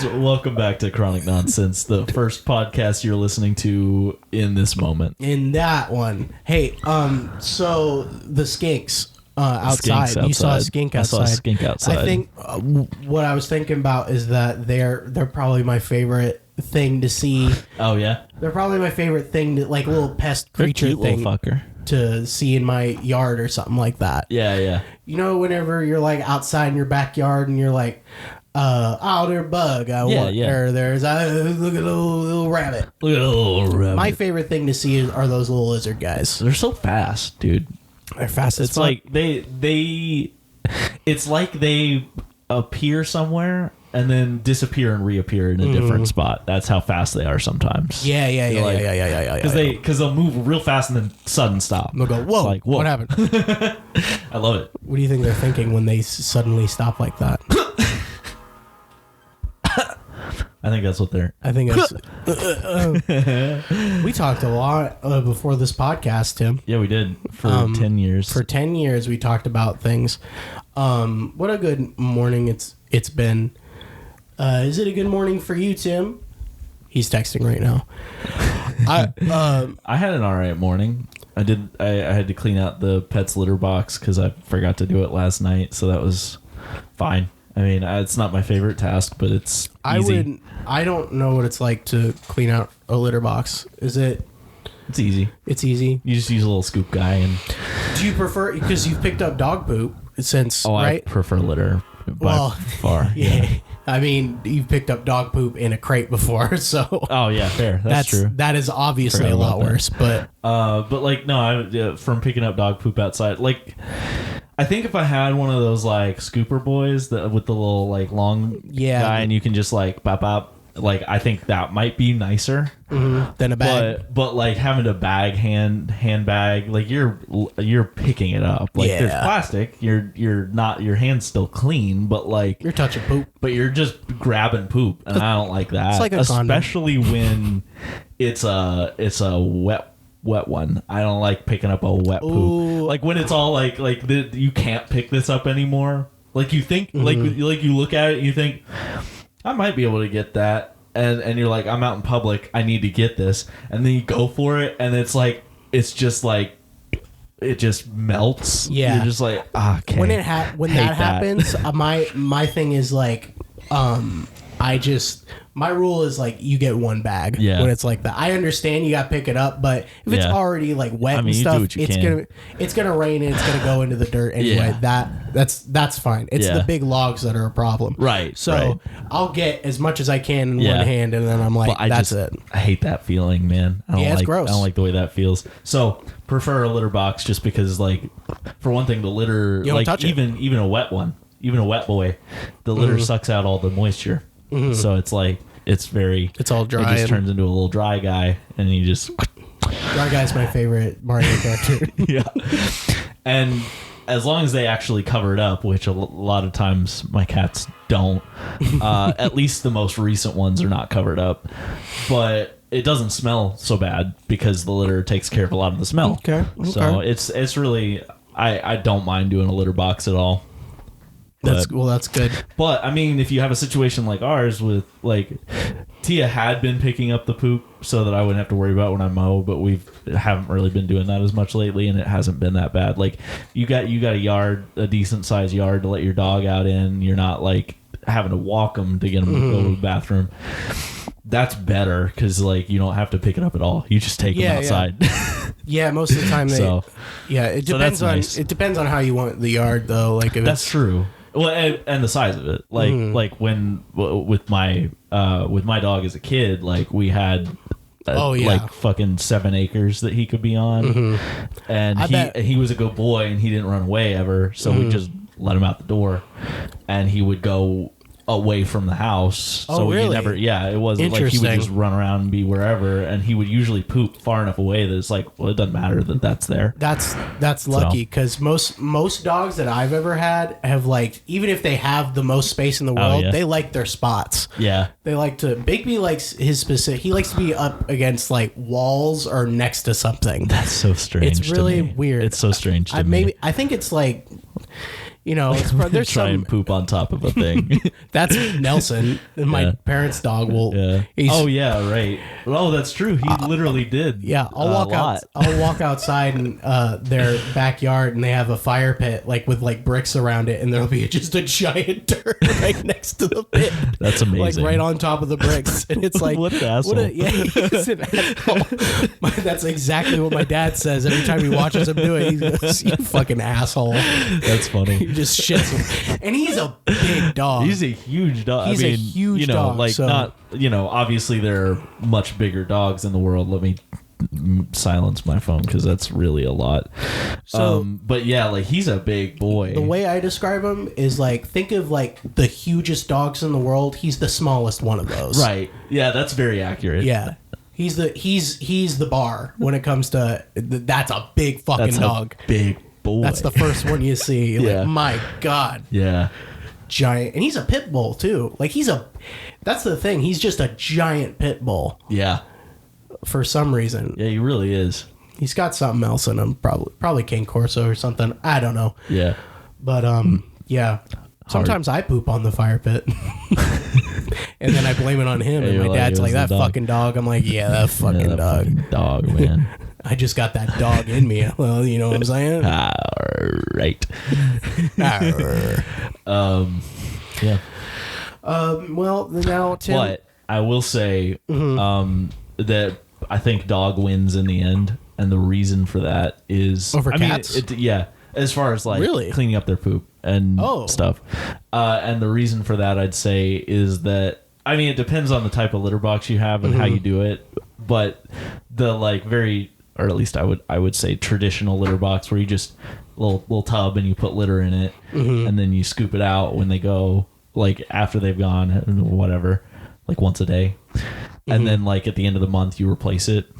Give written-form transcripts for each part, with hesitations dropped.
folks, welcome back to Chronic Nonsense, the first podcast you're listening to in this moment. In that one. Hey, so the skinks outside. You saw a skink outside. I saw a skink outside. I think what I was thinking about is that they're probably my favorite thing to see. Oh, yeah? They're probably my favorite thing, to, like a little pest creature cute thing little fucker. to see in my yard or something like that. Yeah, yeah. You know, whenever you're like outside in your backyard and you're like, there's a bug. Or there's look at a little rabbit. Look at a little rabbit. My favorite thing to see are those little lizard guys. They're so fast, dude. They're fast as It's fuck. like it's like they appear somewhere and then disappear and reappear in a different spot. That's how fast they are sometimes. Yeah. Because they'll move real fast and then sudden stop. They'll go, whoa, It's like, whoa. what happened? I love it. What do you think they're thinking when they suddenly stop like that? I think that's what they're... I think it's... we talked a lot before this podcast, Tim. Yeah, we did for 10 years. For 10 years, we talked about things. What a good morning it's been. Is it a good morning for you, Tim? He's texting right now. I had an all right morning. I had to clean out the pet's litter box because I forgot to do it last night, so that was fine. I mean, it's not my favorite task, but it's easy. I don't know what it's like to clean out a litter box. Is it? It's easy. It's easy. You just use a little scoop guy and... Do you prefer... Because you've picked up dog poop since, I right? prefer litter by far. Yeah. I mean, you've picked up dog poop in a crate before, so... Oh, yeah, fair. That's true. That is obviously Forgot a lot about that. worse, but... Like, no, from picking up dog poop outside, like... I think if I had one of those like scooper boys that with the little like long guy and you can just like bop, like I think that might be nicer than a bag. But like having a handbag, like you're picking it up. Like there's plastic. You're not, your hand's still clean, but like You're touching poop. But you're just grabbing poop, and I don't like that. It's like a especially when it's a wet one. I don't like picking up a wet poop. Ooh. Like when it's all like you can't pick this up anymore. Like you think like you look at it and you think I might be able to get that, and you're like, I'm out in public, I need to get this, and then you go for it and it's just like it just melts. Yeah. You're just like, okay. When that happens, my thing is like my rule is like you get one bag when it's like that. I understand you got to pick it up, but if it's already like wet and stuff, it's gonna rain and it's gonna go into the dirt anyway. That's fine. It's the big logs that are a problem, right? So I'll get as much as I can in one hand, and then I'm like, that's it. I hate that feeling, man. It's gross. I don't like the way that feels. So prefer a litter box just because, like, for one thing, the litter, you don't like touch even a wet one, even a wet boy, the litter sucks out all the moisture. So it's like it's all dry. It just turns into a little dry guy, and you just dry guy's my favorite Mario character. Yeah, and as long as they actually cover it up, which a lot of times my cats don't. At least the most recent ones are not covered up, but it doesn't smell so bad because the litter takes care of a lot of the smell. Okay. So it's really I don't mind doing a litter box at all. That's good. But I mean, if you have a situation like ours with like Tia had been picking up the poop so that I wouldn't have to worry about when I mow, but we haven't really been doing that as much lately, and it hasn't been that bad. Like you got a decent sized yard to let your dog out in. You're not like having to walk them to get them to go to the bathroom. That's better because like you don't have to pick it up at all. You just take them outside. Yeah, most of the time it depends on nice. It depends on how you want the yard though. Like if that's true. Well, and the size of it, like when with my dog as a kid, like we had like fucking 7 acres that he could be on, and he was a good boy and he didn't run away ever, so we just let him out the door, and he would go away from the house. Oh, so really? he never, it wasn't like he would just run around and be wherever, and he would usually poop far enough away that it's like, well, it doesn't matter that that's there. That's lucky because most dogs that I've ever had have like, even if they have the most space in the world, they like their spots. Yeah. They like to, Bigby likes his specific, he likes to be up against like walls or next to something. That's so strange. It's really weird. It's so strange to me. I think it's like, there's try and poop on top of a thing. That's Nelson. My parents' dog will. Yeah. Oh yeah, right. Oh, that's true. He literally did. Yeah, I'll walk outside in their backyard, and they have a fire pit with bricks around it, and there'll be just a giant dirt right next to the pit. That's amazing. Right on top of the bricks, and it's like what an asshole. He's an asshole. That's exactly what my dad says every time he watches him do it. He goes, "You fucking asshole." That's funny. He just shits him. And he's a big dog. He's a huge dog. He's a huge dog. Not, obviously there are much bigger dogs in the world. Let me silence my phone because that's really a lot. So, but yeah, he's a big boy. The way I describe him is think of the hugest dogs in the world. He's the smallest one of those. Right. Yeah, that's very accurate. Yeah. He's the bar when it comes to that's a big fucking dog. Big boy. That's the first one you see. Yeah. My God. Yeah. Giant. And he's a pit bull too. That's the thing. He's just a giant pit bull. Yeah. For some reason. Yeah, he really is. He's got something else in him. Probably Cane Corso or something. I don't know. Yeah. But yeah. Sometimes I poop on the fire pit. And then I blame it on him. And my dad's like, that fucking dog. I'm like, yeah, that fucking dog. Fucking dog, man. I just got that dog in me. Well, you know what I'm saying? Right. Yeah. Well, now, Tim. But I will say that I think dog wins in the end. And the reason for that is... Over cats? Yeah. As far as really? Cleaning up their poop and stuff. And the reason for that, I'd say, is that... it depends on the type of litter box you have and how you do it. But the very... or at least I would say traditional litter box where you just little tub and you put litter in it and then you scoop it out when they go after they've gone whatever once a day and then at the end of the month you replace it.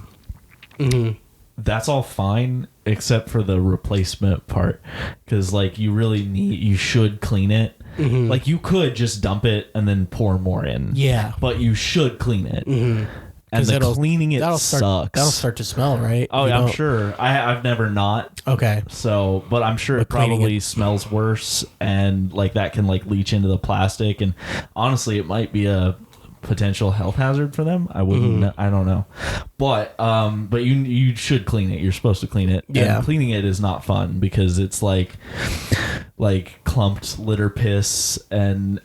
That's all fine except for the replacement part because you should clean it. You could just dump it and then pour more in, but you should clean it. And cleaning it sucks. That'll start to smell, right? Oh, yeah, I'm sure. I've never not. Okay. So, but I'm sure it probably smells worse, and that can leach into the plastic, and honestly, it might be a potential health hazard for them. I wouldn't. I don't know, but you should clean it. You're supposed to clean it. Yeah. And cleaning it is not fun because it's like clumped litter piss and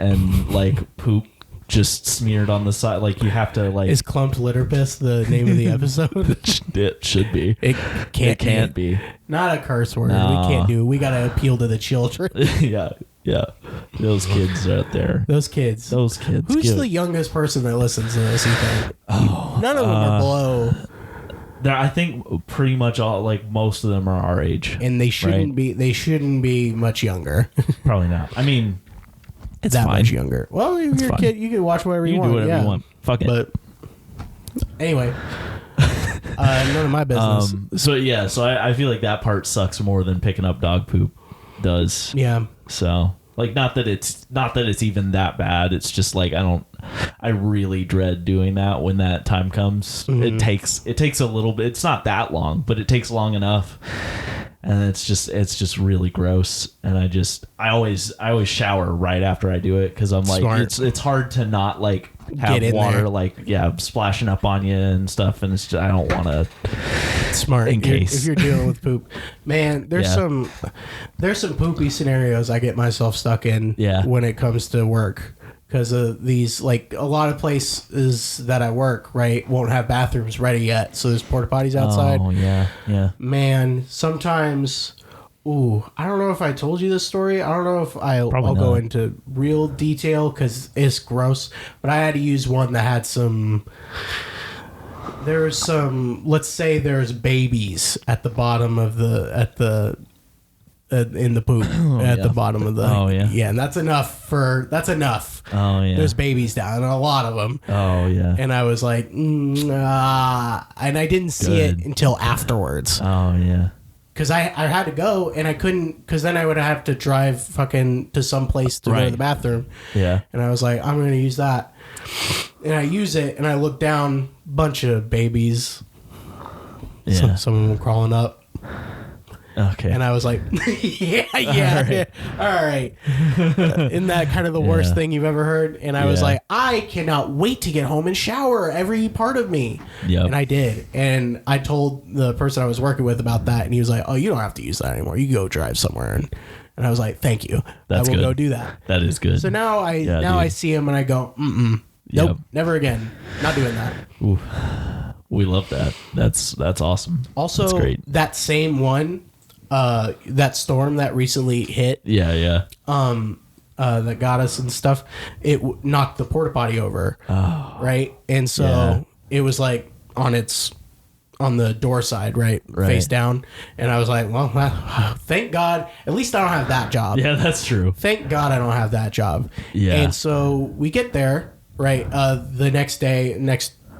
poop. Just smeared on the side, you have to Is clumped litter piss the name of the episode? It should be. It can't be. Not a curse word. No. We can't do it. We gotta appeal to the children. Yeah. Those kids out there. Those kids. Who's the youngest person that listens to this? You think? None of them are below. I think pretty much all most of them are our age, and they shouldn't be. They shouldn't be much younger. Probably not. It's that fine. much younger. Well, if you're a kid, you can watch whatever you want. You do whatever you want. Fuck it. But anyway, none of my business. So I feel like that part sucks more than picking up dog poop does. Yeah. So not that it's even that bad. It's just I really dread doing that when that time comes. It takes a little bit. It's not that long, but it takes long enough. And it's just really gross, and I always shower right after I do it because I'm it's hard to not have water splashing up on you and stuff, and it's just, I don't want to. Smart in case if you're dealing with poop, man. There's some poopy scenarios I get myself stuck in when it comes to work. Because of these, a lot of places that I work, right, won't have bathrooms ready yet. So there's porta potties outside. Oh, yeah. Man, sometimes, I don't know if I told you this story. I don't know if I'll go into real detail because it's gross. But I had to use one that had let's say there's babies at the bottom of in the poop the bottom of the and that's enough. There's babies down, and a lot of them. And I was like, and I didn't see it until afterwards. Because I had to go, and I couldn't, because then I would have to drive fucking to some place to go to the bathroom. And I was like, I'm gonna use that, and I use it, and I look down, bunch of babies. Some of them crawling up. Okay. And I was like, yeah. All right. Isn't that kind of the worst thing you've ever heard? And I was like, I cannot wait to get home and shower every part of me. Yep. And I did. And I told the person I was working with about that, and he was like, oh, you don't have to use that anymore. You can go drive somewhere. And I was like, thank you. I will go do that. That is good. So now I see him and I go, nope, never again. Not doing that. Ooh. We love that. That's awesome. Also, that's great. That same one, that storm that recently hit. Yeah. That got us and stuff. It knocked the porta potty over. Oh. Right, and so it was like on the door side, right, face down. And I was like, well, thank God. At least I don't have that job. Yeah, that's true. Thank God I don't have that job. Yeah. And so we get there, right, the next day,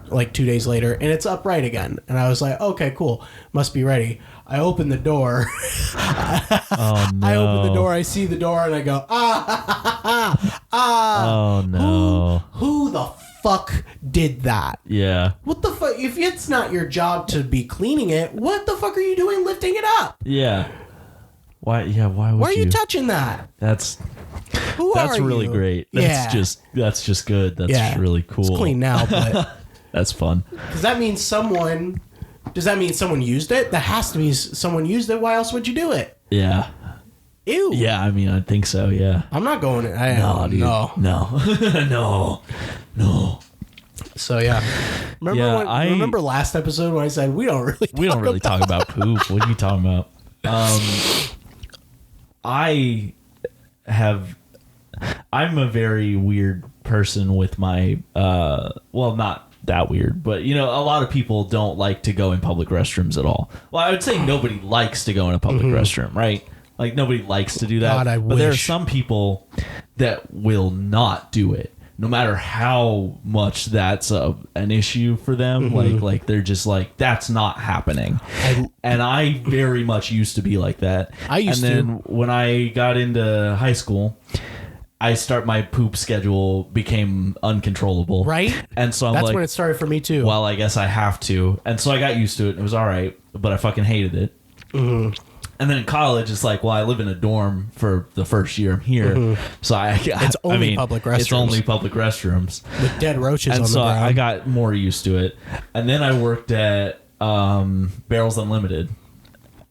like 2 days later, and it's upright again. And I was like, okay, cool. Must be ready. I open the door. Oh, no. I open the door. I see the door, and I go, Oh, no. Who the fuck did that? Yeah. What the fuck? If it's not your job to be cleaning it, what the fuck are you doing lifting it up? Yeah. Why? Yeah. Why are you touching that? That's really great. That's just good. That's really cool. It's clean now, but that's fun. Does that mean someone used it? That has to be someone used it. Why else would you do it? Yeah. Ew. Yeah, I mean, I think so, yeah. I'm not going... No. So, yeah. Remember last episode when I said we don't really talk about poop? What are you talking about? I'm a very weird person with my... well, not that weird, but a lot of people don't like to go in public restrooms at all. Well, I would say nobody likes to go in a public restroom, right? Like, nobody likes to do that. God, I but wish. there are some people that will not do it, no matter how much that's an issue for them. Like they're just like, that's not happening. And I very much used to be like that. And then when I got into high school, my poop schedule became uncontrollable. Right? And so that's when it started for me too. Well, I guess I have to. And so I got used to it. It was all right, but I fucking hated it. Mm-hmm. And then in college, it's like, well, I live in a dorm for the first year I'm here. So it's only public restrooms. It's only public restrooms. With dead roaches on the ground. And so I got more used to it. And then I worked at Barrels Unlimited.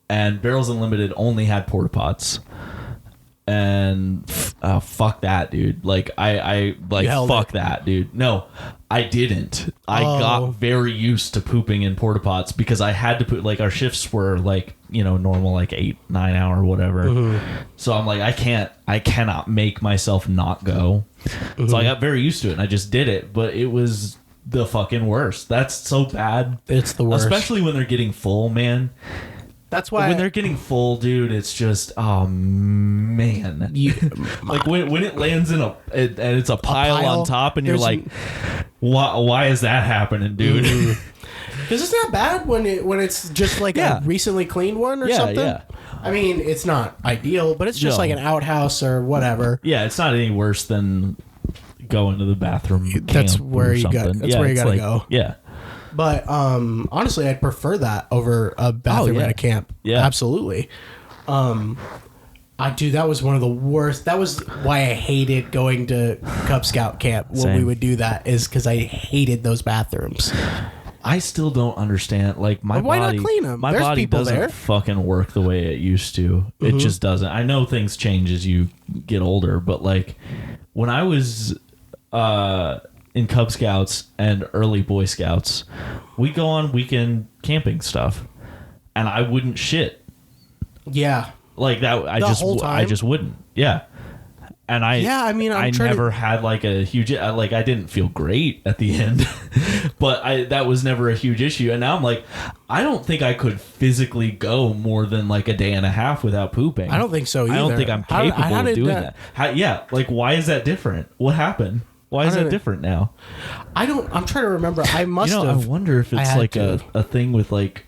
And Barrels Unlimited only had porta pots. And fuck that, dude. Like fuck that, dude. No, I didn't. I got very used to pooping in porta pots because I had to put, like, our shifts were like, normal, like 8-9 hour whatever. So I'm like, I cannot make myself not go. So I got very used to it and I just did it, but it was the fucking worst. That's so bad. It's the worst, especially when they're getting full, man. That's why when they're getting full, dude, it's just, oh man. Like when it lands in and it's a pile on top, and you're like, why is that happening, dude? Because it's not bad when it's just like a recently cleaned one or something. Yeah. I mean, it's not ideal, but it's just like an outhouse or whatever. Yeah, it's not any worse than going to the bathroom. That's where you got. That's where you gotta go. Yeah. But honestly, I'd prefer that over a bathroom at a camp. Yeah, absolutely. That was one of the worst. That was why I hated going to Cub Scout camp when we would do that, is because I hated those bathrooms. I still don't understand. Like, my why body, not clean them? My body doesn't fucking work the way it used to. It just doesn't. I know things change as you get older, but like when I was in Cub Scouts and early Boy Scouts, we go on weekend camping stuff, and I wouldn't shit. Yeah, like that. I just wouldn't. Yeah, and I never had like a huge, like, I didn't feel great at the end, but that was never a huge issue. And now I'm like, I don't think I could physically go more than like a day and a half without pooping. I don't think so either. I don't think I'm capable of doing that. Like, why is that different? What happened? Why is that different now? I'm trying to remember. I must have. I wonder if it's like a thing with like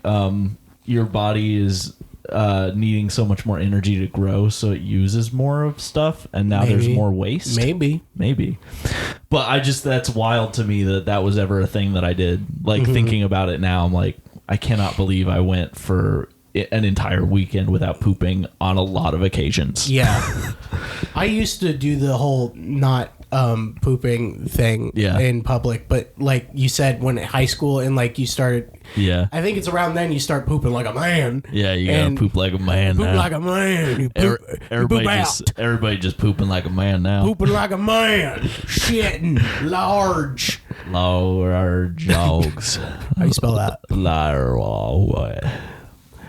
your body is needing so much more energy to grow, so it uses more of stuff, and now there's more waste. Maybe. But that's wild to me that was ever a thing that I did. Like, thinking about it now, I'm like, I cannot believe I went for an entire weekend without pooping on a lot of occasions. Yeah. I used to do the whole not pooping thing in public, but like you said, when high school and like you started, I think it's around then you start pooping like a man. Yeah, you gotta poop like a man. Poop like a man. You poop, everybody just pooping like a man now. Pooping like a man. Shitting large dogs. How you spell that?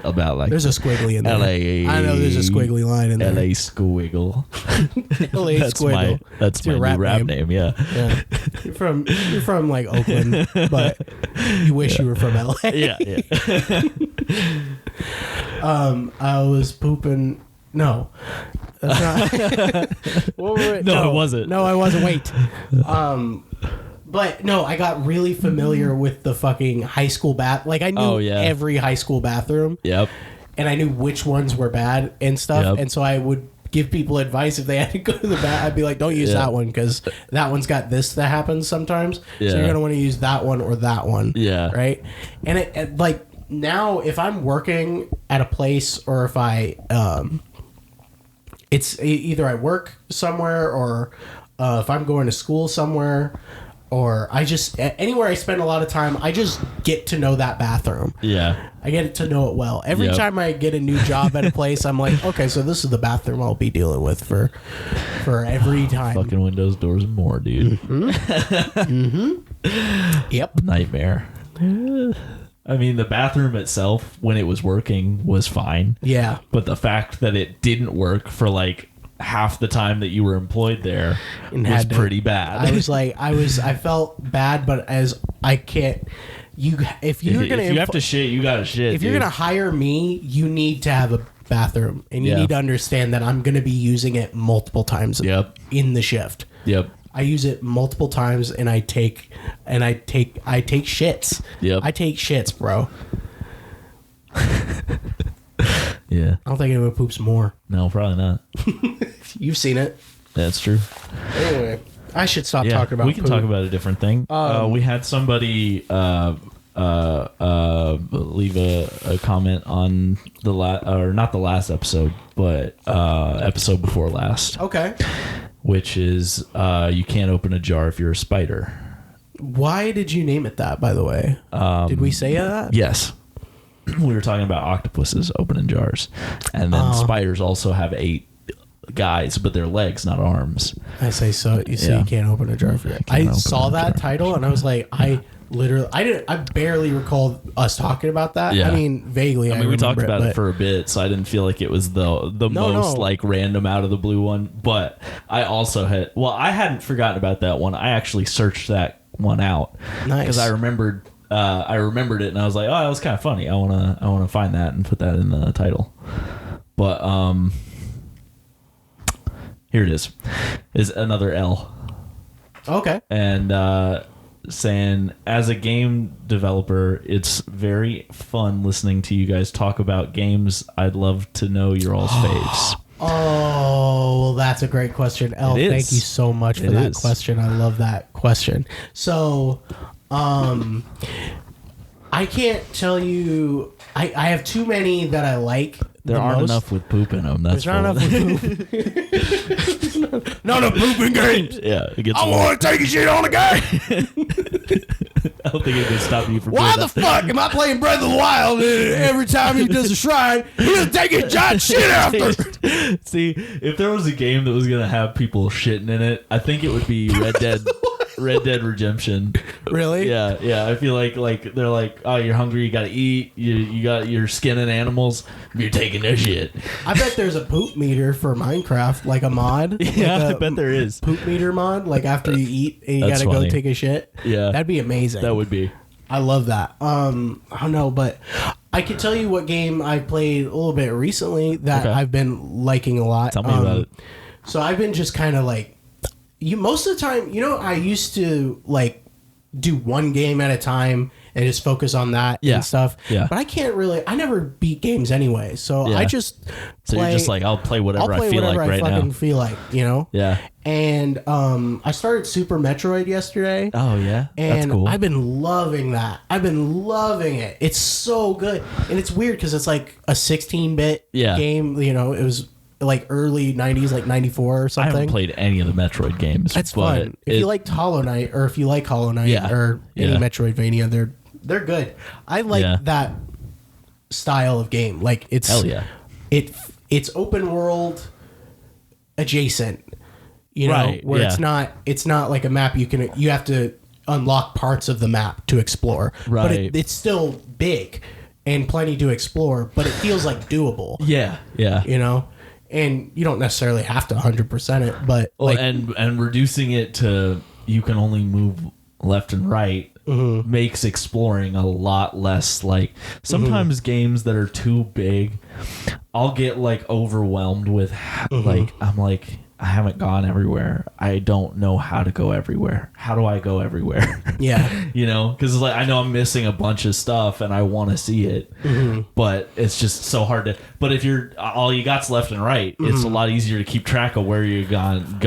About like there's a squiggly in there. I know there's a squiggly line in there. LA Squiggle. LA Squiggle. That's my new rap name. Yeah. You're from like Oakland, but you wish you were from LA. Yeah. I was pooping. No. That's not. No, it wasn't. No, I wasn't. Wait. But no, I got really familiar with the fucking high school bath. Like I knew every high school bathroom. Yep. And I knew which ones were bad and stuff. Yep. And so I would give people advice if they had to go to the bath. I'd be like, don't use that one because that one's got this that happens sometimes. Yeah. So you're gonna want to use that one or that one. Yeah. Right. And it like now, if I'm working at a place or if I it's either I work somewhere or if I'm going to school somewhere. Or I just, anywhere I spend a lot of time, I just get to know that bathroom. Yeah. I get to know it well. Every time I get a new job at a place, I'm like, okay, so this is the bathroom I'll be dealing with for every time. Fucking windows, doors, and more, dude. Yep. Nightmare. I mean, the bathroom itself, when it was working, was fine. Yeah. But the fact that it didn't work for like half the time that you were employed there was pretty bad. I felt bad, but as I can't, if you have to shit, you gotta shit. If you're gonna hire me, you need to have a bathroom, and you need to understand that I'm gonna be using it multiple times. In the shift. Yep. I use it multiple times, and I take shits. Yep. I take shits, bro. Yeah. I don't think anyone poops more. No, probably not. You've seen it. That's true. Anyway, I should stop talking about we can poop. talk about a different thing. We had somebody leave a comment on the not the last episode, but episode before last. Okay. Which is you can't open a jar if you're a spider. Why did you name it that, by the way? Did we say that? Yes. We were talking about octopuses opening jars, and then spiders also have 8 guys, but they're legs, not arms. I say so. You say you can't open a jar for it. I saw that title and I was like, I barely recall us talking about that. Yeah. I mean, vaguely. I mean, we talked about it for a bit, so I didn't feel like it was the most like random out of the blue one. But I also I hadn't forgotten about that one. I actually searched that one out because I remembered it, and I was like, oh, that was kind of funny. I wanna find that and put that in the title. But here it is another L. Okay. And saying, as a game developer, it's very fun listening to you guys talk about games. I'd love to know your all's faves. Oh, well, that's a great question, L. Thank you so much for that question. I love that question. So, I can't tell you. I have too many that I like. There aren't enough with poop in them. There's not enough with poop. Not enough poop in games. Yeah, I want to take a shit on a game. I don't think it can stop you from. Why the fuck am I playing Breath of the Wild? Every time he does a shrine, he'll take a giant shit after. See, if there was a game that was gonna have people shitting in it, I think it would be Red Dead. Red Dead Redemption. Really? Yeah. I feel like they're like, oh, you're hungry, you gotta eat. You're skinning animals. You're taking their shit. I bet there's a poop meter for Minecraft, like a mod. Yeah, like I bet there is. Poop meter mod, like after you eat and you gotta go take a shit. Yeah, that'd be amazing. That would be. I love that. I don't know, but I can tell you what game I played a little bit recently that I've been liking a lot. Tell me about it. So I've been just kind of like. Most of the time, I used to like do one game at a time and just focus on that and stuff. Yeah. But I never beat games anyway, so I just play. So you're just like, I'll play whatever I feel like right now. Feel like, you know? Yeah. And I started Super Metroid yesterday. Oh yeah, and that's cool. I've been loving that. I've been loving it. It's so good, and it's weird because it's like a 16-bit game. You know, it was like early 90s, like 94 or something. I haven't played any of the Metroid games. That's fun. If you liked Hollow Knight, or if you like Hollow Knight or any Metroidvania, they're good. I like that style of game. Like it's it's open world adjacent. You know, where it's not like a map you have to unlock parts of the map to explore. Right. But it's still big and plenty to explore, but it feels like doable. Yeah. Yeah. You know? And you don't necessarily have to 100% it, but and reducing it to you can only move left and right makes exploring a lot less. Like sometimes games that are too big, I'll get like overwhelmed with like I'm like, I haven't gone everywhere. I don't know how to go everywhere. How do I go everywhere? Yeah. You know, because like I know I'm missing a bunch of stuff and I want to see it, but it's just so hard to. But if you're all you got's left and right, it's a lot easier to keep track of where you've done.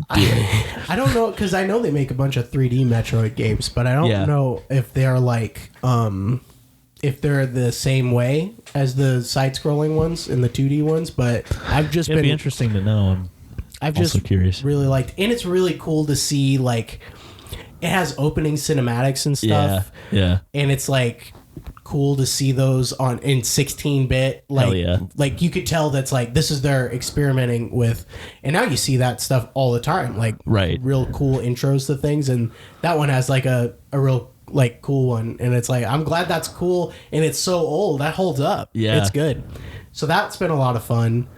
I don't know, because I know they make a bunch of 3D Metroid games, but I don't know if they're like if they're the same way as the side-scrolling ones and the 2D ones, but I've just It'd be interesting to know. I've just curious. Really liked, and it's really cool to see, like, it has opening cinematics and stuff. Yeah. And it's like cool to see those in 16-bit. Like, like you could tell that's like this is their experimenting with, and now you see that stuff all the time. Like real cool intros to things, and that one has like a real like cool one, and it's like I'm glad that's cool, and it's so old that holds up. It's good. So that's been a lot of fun.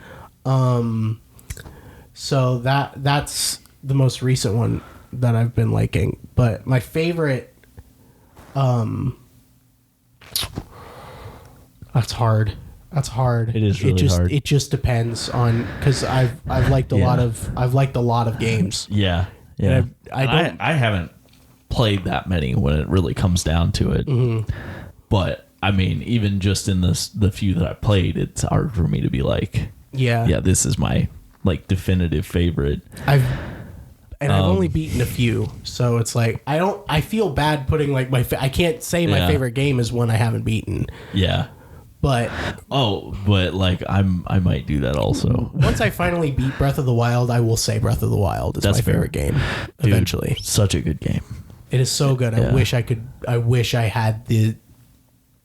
So that's the most recent one that I've been liking, but my favorite that's hard. It is really hard. It just depends on, because I've liked a lot of games. Yeah. I haven't played that many when it really comes down to it. But I mean, even just in the few that I played, it's hard for me to be like, this is my like definitive favorite. I've only beaten a few, so it's like I feel bad putting like I can't say my favorite game is one I haven't beaten. Yeah. But like I might do that also. Once I finally beat Breath of the Wild, I will say Breath of the Wild is my favorite game. Dude, eventually, such a good game. It is so good. I wish I had the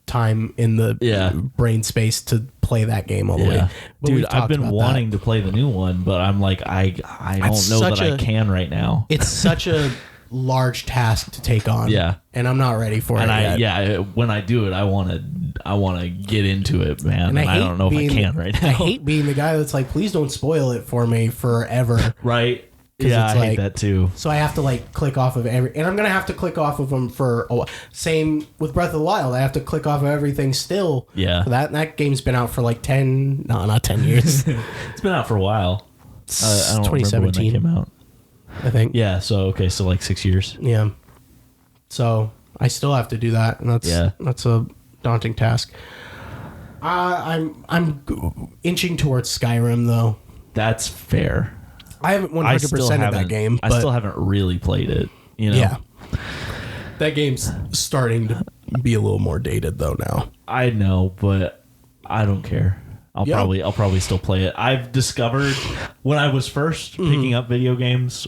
time in the brain space to play that game all the way. But dude, I've been wanting to play the new one, but I'm like I don't know that I can right now. It's such a large task to take on. And I'm not ready for it yet. When I do it, I want to get into it, man. And I don't know if I can right now. I hate being the guy that's like, please don't spoil it for me forever. Right. Yeah, I hate that too. So I have to like click off of and I'm gonna have to click off of them for a while. Same with Breath of the Wild. I have to click off of everything still. Yeah. That game's been out for like 10. No, not 10 years. It's been out for a while. I don't 2017 remember when that came out. I think. Yeah. So so like 6 years. Yeah. So I still have to do that, and that's a daunting task. I'm inching towards Skyrim though. That's fair. I haven't 100% of that game. I still haven't really played it. You know? Yeah. That game's starting to be a little more dated though now. I know, but I don't care. I'll probably still play it. I've discovered when I was first picking up video games,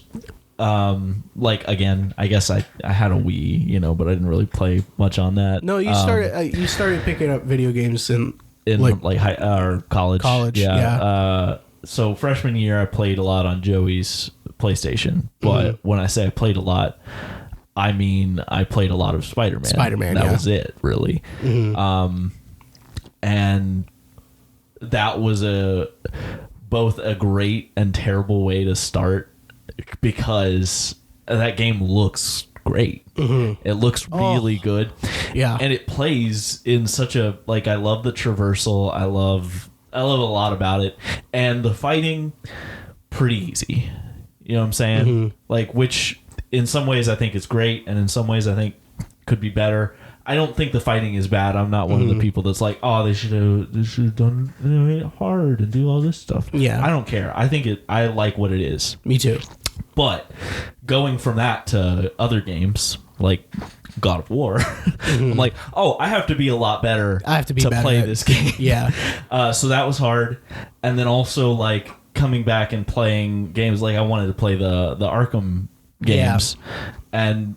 like again, I guess I had a Wii, you know, but I didn't really play much on that. No, you started picking up video games in like high or college. Yeah. So freshman year, I played a lot on Joey's PlayStation. But when I say I played a lot, I mean I played a lot of Spider-Man. That was it, really. And that was both a great and terrible way to start, because that game looks great. It looks really good. Yeah. And it plays in such a, like, I love the traversal. I love a lot about it. And the fighting, pretty easy. You know what I'm saying? Like, which in some ways I think is great, and in some ways I think could be better. I don't think the fighting is bad. I'm not one of the people that's like, oh, they should have done it hard and do all this stuff. Yeah, I don't care. I like what it is. Me too. But going from that to other games like God of War, I'm like, oh, I have to be a lot better. I have to be to better play this game. Yeah. So that was hard, and then also like coming back and playing games like I wanted to play the Arkham games, and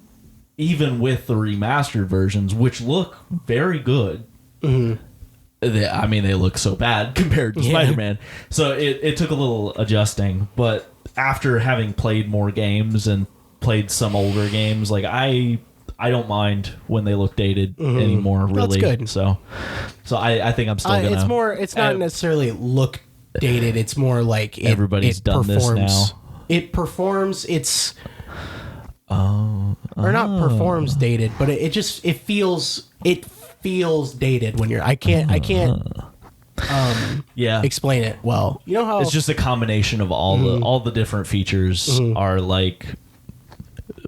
even with the remastered versions, which look very good. They look so bad compared to Spider-Man. So it took a little adjusting, but after having played more games and played some older games, like I don't mind when they look dated anymore. Really, that's good. So I think I'm still gonna. It's more. It's not necessarily look dated. It's more like everybody's done performs. This now. It performs. It's or not performs dated, but it feels dated when you're. I can't explain it well. You know how it's just a combination of all the different features are like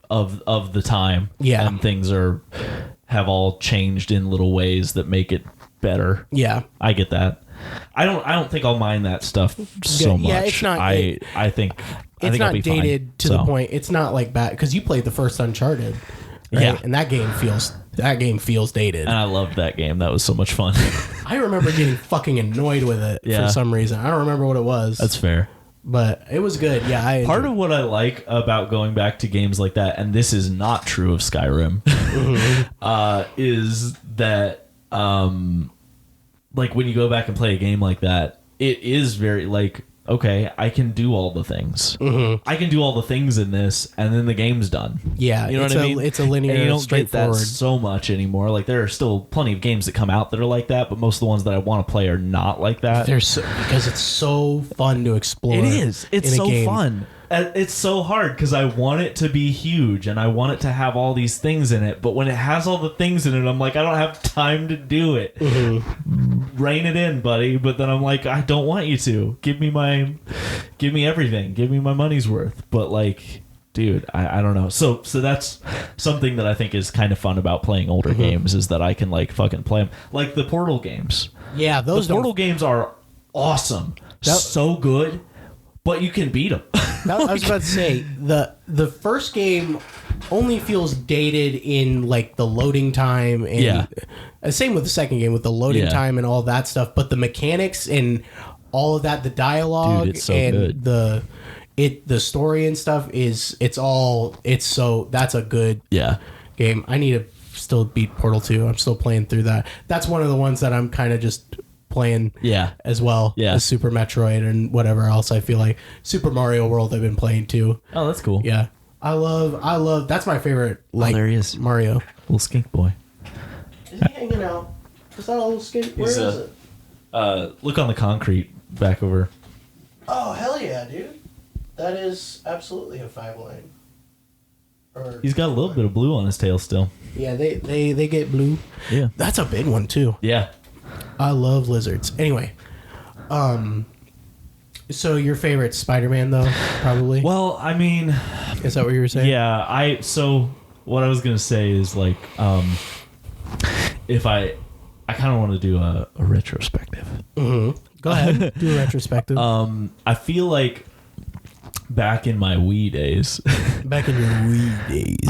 of the time, and things have all changed in little ways that make it better. Yeah, I get that. I don't think I'll mind that stuff so much. Yeah, it's not. I think it's not I'll be dated fine, to the point. It's not like bad because you played the first Uncharted, right? Yeah, and that game feels dated. And I loved that game. That was so much fun. I remember getting fucking annoyed with it for some reason. I don't remember what it was. That's fair. But it was good. Yeah, part of what I like about going back to games like that, and this is not true of Skyrim, is that like when you go back and play a game like that, it is very like, okay, I can do all the things. I can do all the things in this, and then the game's done. Yeah, you know what I mean? It's a linear, and you don't straightforward. Get that so much anymore. Like there are still plenty of games that come out that are like that, but most of the ones that I want to play are not like that. Because it's so fun to explore. It is. It's so fun. It's so hard because I want it to be huge and I want it to have all these things in it. But when it has all the things in it, I'm like, I don't have time to do it. Rein it in, buddy. But then I'm like, I don't want you to. Give me everything. Give me my money's worth. But like, dude, I don't know. So that's something that I think is kind of fun about playing older games is that I can like fucking play them. Like the Portal games. Yeah, the Portal games are awesome. So good. But you can beat them. I was about to say, the first game only feels dated in like the loading time and same with the second game with the loading time and all that stuff, but the mechanics and all of that, the dialogue, dude, it's so and good. the story and stuff that's a good game. I need to still beat Portal 2. I'm still playing through that. That's one of the ones that I'm kind of just playing as well as Super Metroid and whatever else. I feel like Super Mario World I've been playing too. Oh, that's cool. Yeah, I love that's my favorite. Like, there he is, Mario, little skink boy. Is he hanging out? Is that a little skink? Where is it? Look on the concrete back over. Oh hell yeah, dude! That is absolutely a 5-line. He's got a little bit of blue on his tail still. Yeah, they get blue. Yeah, that's a big one too. Yeah. I love lizards. Anyway, so your favorite Spider-Man though, probably? Well, I mean, is that what you were saying? Yeah, so what I was gonna say is like, if I kind of want to do a retrospective. Go ahead, do a retrospective. I feel like back in my Wii days. Back in your Wii days.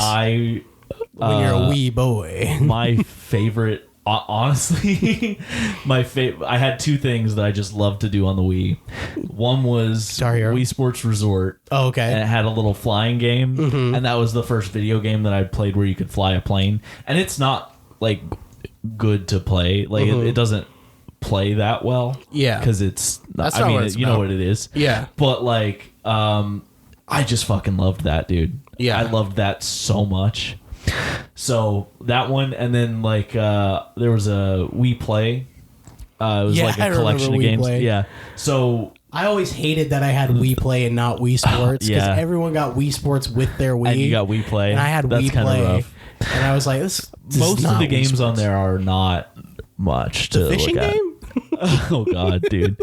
When you're a wee boy. My favorite. Honestly, I had two things that I just loved to do on the Wii. One was Wii Sports Resort. Oh, okay. And it had a little flying game, and that was the first video game that I played where you could fly a plane. And it's not like good to play. Like it doesn't play that well. Yeah, because it's. I mean, you know what it is. Yeah, but like, I just fucking loved that, dude. Yeah, I loved that so much. So that one, and then like there was a Wii Play. It was like a collection of games. Play. Yeah. So I always hated that I had Wii Play and not Wii Sports because everyone got Wii Sports with their Wii. And you got Wii Play, and I had Wii Play. Rough. And I was like, this most is of the Wii games Sports. on there are not much to fishing look at. game. Oh God, dude.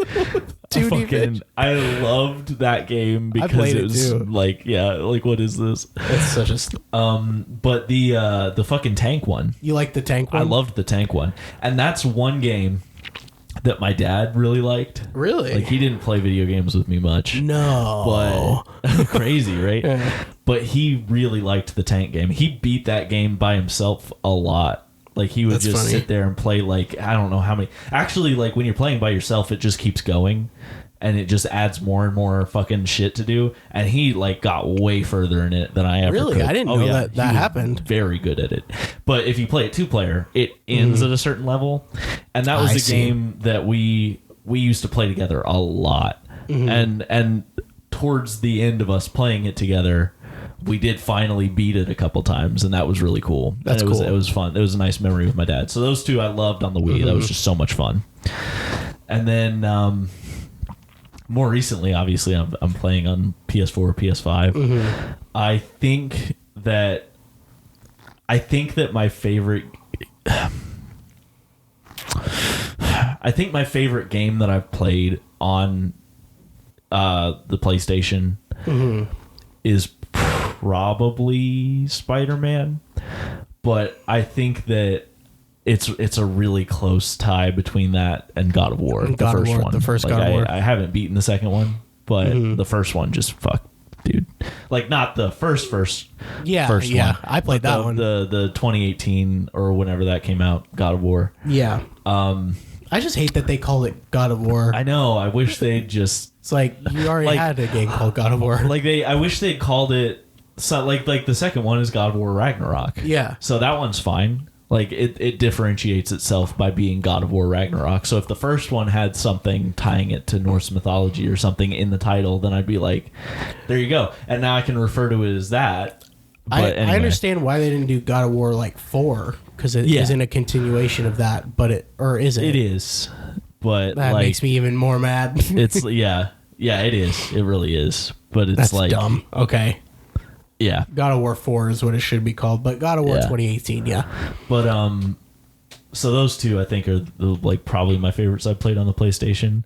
I loved that game because it was like, like what is this? It's such a but the fucking tank one. You like the tank one? I loved the tank one. And that's one game that my dad really liked. Really? Like he didn't play video games with me much. No. But crazy, right? Yeah. But he really liked the tank game. He beat that game by himself a lot. Like he would sit there and play like I don't know how many. Actually, like when you're playing by yourself, it just keeps going, and it just adds more and more fucking shit to do. And he like got way further in it than I ever. Really, could. I didn't know that happened. Very good at it. But if you play it 2-player, it ends at a certain level, and that was a game that we used to play together a lot. And towards the end of us playing it together, we did finally beat it a couple times, and that was really cool. That's cool. It was fun. It was a nice memory with my dad. So those two I loved on the Wii. That was just so much fun. And then more recently, obviously, I'm playing on PS4, PS5. I think that my favorite. I think my favorite game that I've played on the PlayStation is probably Spider-Man, but I think that it's a really close tie between that and God of War, the first God of War. I haven't beaten the second one, but the first one just dude. Like not the first one. I played that one. The 2018 or whenever that came out, God of War. Yeah. I just hate that they call it God of War. I know. I wish they'd just. It's like you already had a game called God of War. I wish they'd called it. So like the second one is God of War Ragnarok. Yeah. So that one's fine. Like it differentiates itself by being God of War Ragnarok. So if the first one had something tying it to Norse mythology or something in the title, then I'd be like, there you go. And now I can refer to it as that. But anyway. I understand why they didn't do God of War 4 because it isn't a continuation of that, but is it? It is. But that makes me even more mad. It's it is. It really is. But it's that's dumb. Okay. Yeah. God of War 4 is what it should be called, but God of War 2018, yeah. But so those two I think are probably my favorites I've played on the PlayStation.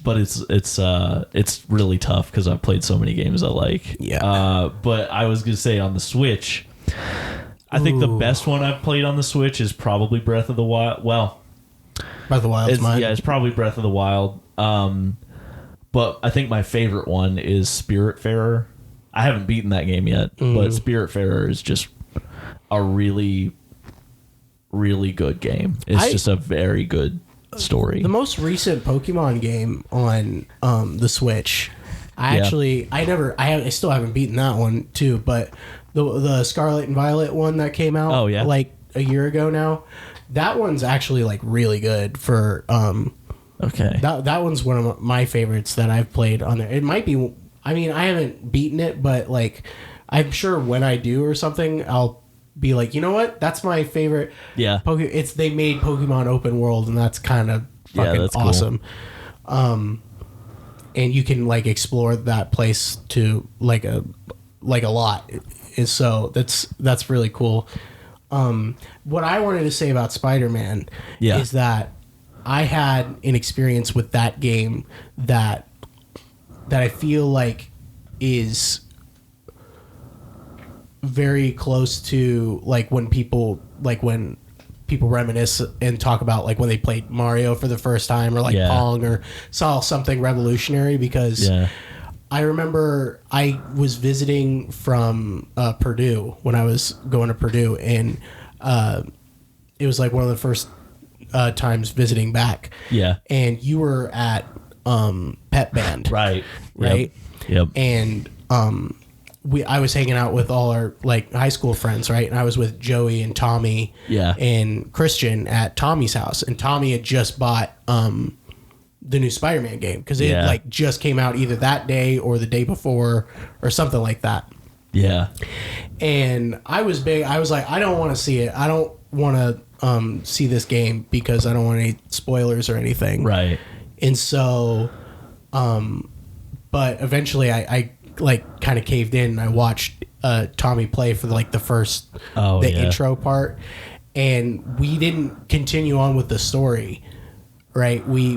But it's really tough because I've played so many games I like. Yeah. But I was gonna say on the Switch, I think the best one I've played on the Switch is probably Breath of the Wild. Well, Breath of the Wild is mine. Yeah, it's probably Breath of the Wild. But I think my favorite one is Spiritfarer. I haven't beaten that game yet, but Spiritfarer is just a really, really good game. It's just a very good story. The most recent Pokemon game on the Switch, I still haven't beaten that one too, but the Scarlet and Violet one that came out like a year ago now, that one's actually like really good for okay. That one's one of my favorites that I've played on there. It might be, I mean, I haven't beaten it, but like I'm sure when I do or something, I'll be like, you know what? That's my favorite. Yeah. They made Pokemon open world, and that's kind of fucking awesome. Cool. And you can like explore that place to like a lot. And so that's really cool. What I wanted to say about Spider-Man is that I had an experience with that game that I feel like is very close to like when people reminisce and talk about like when they played Mario for the first time or like Pong or saw something revolutionary, because I remember I was visiting from Purdue when I was going to Purdue, and it was like one of the first times visiting back. Yeah. And you were at Pep Band. Right. Yep. And I was hanging out with all our like high school friends, right? And I was with Joey and Tommy and Christian at Tommy's house. And Tommy had just bought the new Spider-Man game because it like just came out either that day or the day before or something like that. Yeah. And I was big. I was like, I don't want to see it. I don't want to see this game because I don't want any spoilers or anything. Right. And so, but eventually I like kind of caved in and I watched Tommy play for like the first intro part. and we didn't continue on with the story, right? We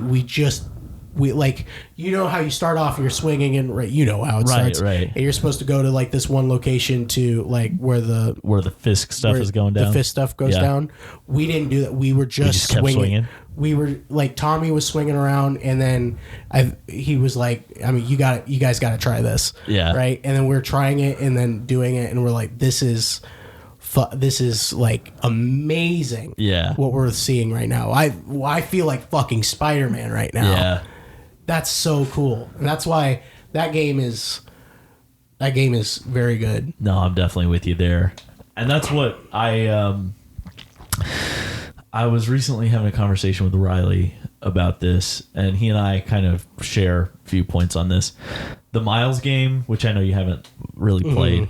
like, you know how you start off, you're swinging and right, you know how it starts, right, and you're supposed to go to like this one location to like where the Fisk stuff is going down. The Fisk stuff goes down. We didn't do that. We were just swinging. We were like, Tommy was swinging around, and then he was like, I mean, you guys got to try this, right? And then we're trying it and then doing it, and we're like, this is like amazing. What we're seeing right now. I feel like fucking Spider-Man right now. Yeah. That's so cool. And that's why that game is very good. No, I'm definitely with you there. And that's what I was recently having a conversation with Riley about this, and he and I kind of share a few points on this. The Miles game, which I know you haven't really played,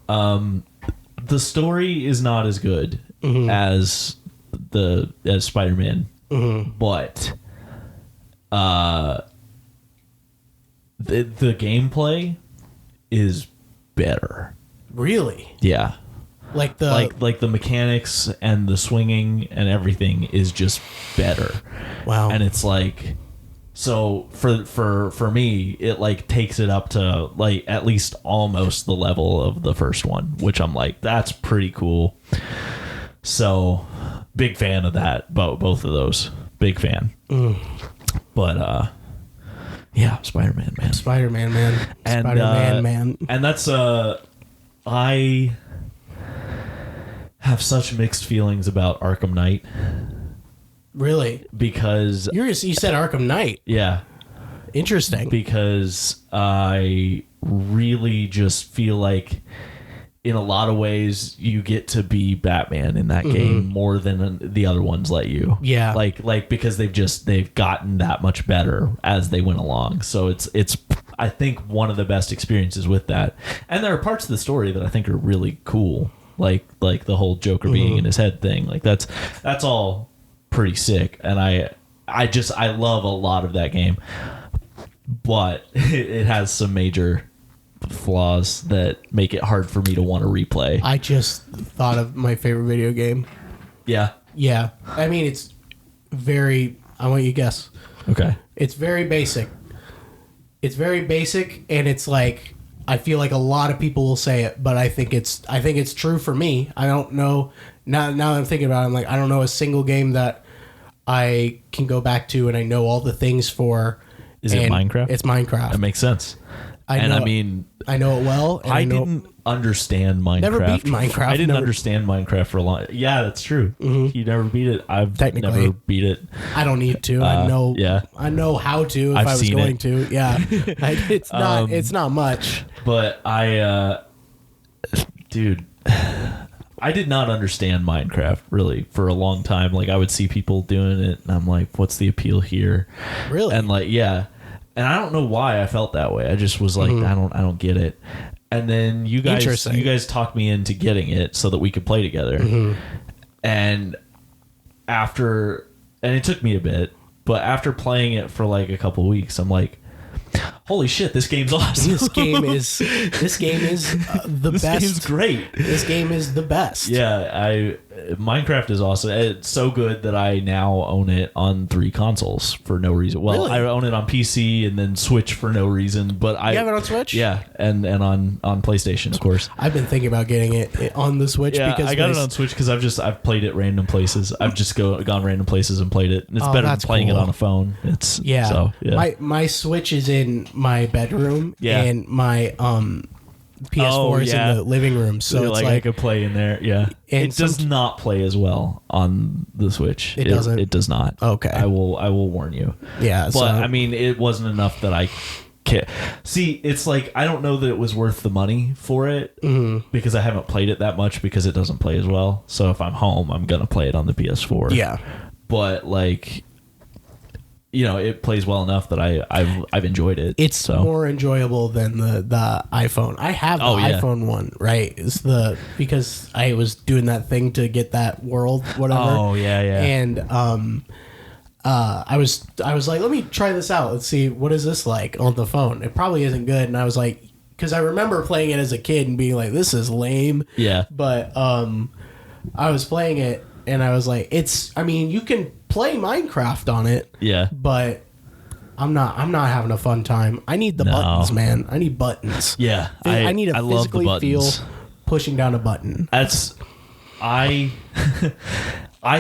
the story is not as good as Spider-Man, but the gameplay is better. Really? Yeah. Like the mechanics and the swinging and everything is just better. Wow. And it's like, so for me, it like takes it up to like at least almost the level of the first one, which I'm like, that's pretty cool. So big fan of that, both of those. Big fan. But yeah, Spider-Man, man. Spider-Man, man. And, Spider-Man, man. And that's I have such mixed feelings about Arkham Knight. Really? Because you said Arkham Knight. Yeah. Interesting. Because I really just feel like in a lot of ways you get to be Batman in that game more than the other ones let you. Yeah. Like because they've gotten that much better as they went along. So it's I think one of the best experiences with that. And there are parts of the story that I think are really cool. Like the whole Joker being in his head thing. Like that's all pretty sick, and I love a lot of that game, but it has some major flaws that make it hard for me to want to replay. I just thought of my favorite video game. Yeah. I mean, it's very, I want you to guess. Okay. It's very basic, and it's like, I feel like a lot of people will say it, but I think it's true for me. I don't know. Now that I'm thinking about it, I'm like, I don't know a single game that I can go back to and I know all the things for. Is it Minecraft? It's Minecraft. That makes sense. I know it well. And I didn't understand Minecraft. Never beat Minecraft. I didn't understand Minecraft for a long. Yeah, that's true. You never beat it. I've Technically, never beat it. I don't need to. I know. Yeah. I know how to if I was going to. Yeah. It's not. It's not much. But dude, I did not understand Minecraft really for a long time. Like I would see people doing it, and I'm like, "What's the appeal here?" Really? And like, yeah. And I don't know why I felt that way. I just was like, I don't get it. And then you guys talked me into getting it so that we could play together. And it took me a bit, but after playing it for like a couple weeks, I'm like, holy shit, this game's awesome. This game is the best. This game's great. This game is the best. Yeah, Minecraft is awesome. It's so good that I now own it on 3 consoles for no reason. Well, really? I own it on PC and then Switch for no reason. But you have it on Switch? Yeah, and on PlayStation, of course. I've been thinking about getting it on the Switch. Yeah, because I got it on Switch because I've played it random places. I've just gone random places and played it. And it's better than playing it on a phone. My Switch is in my bedroom and my PS4 is in the living room, so it's like I could play in there. Yeah, and it does not play as well on the Switch. It doesn't. It does not. Okay, I will warn you. Yeah, but I mean, it wasn't enough that I can't see. It's like I don't know that it was worth the money for it because I haven't played it that much because it doesn't play as well. So if I'm home, I'm gonna play it on the PS4. Yeah, but like, you know, it plays well enough that I've enjoyed it. It's more enjoyable than the iPhone. I have the iPhone one, right? It's because I was doing that thing to get that world, whatever. Oh yeah. And I was like, let me try this out. Let's see what is this like on the phone. It probably isn't good. And I was like, because I remember playing it as a kid and being like, this is lame. Yeah. But I was playing it. and I was like, you can play Minecraft on it. Yeah. But I'm not having a fun time. I need the buttons, man. I need buttons. Yeah. I need to physically feel pushing down a button. I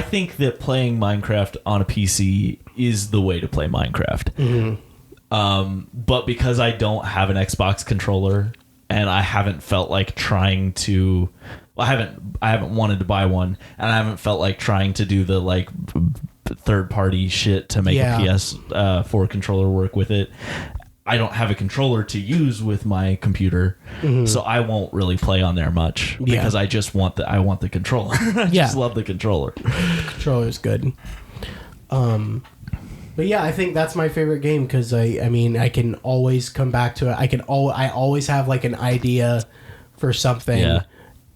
think that playing Minecraft on a PC is the way to play Minecraft. Mm-hmm. But because I don't have an Xbox controller and I haven't felt like trying to, I haven't wanted to buy one, and I haven't felt like trying to do the like third party shit to make a PS4 controller work with it. I don't have a controller to use with my computer, so I won't really play on there much because I just want the controller. I just love the controller. The controller is good. But yeah, I think that's my favorite game because I can always come back to it. I always have like an idea for something. Yeah.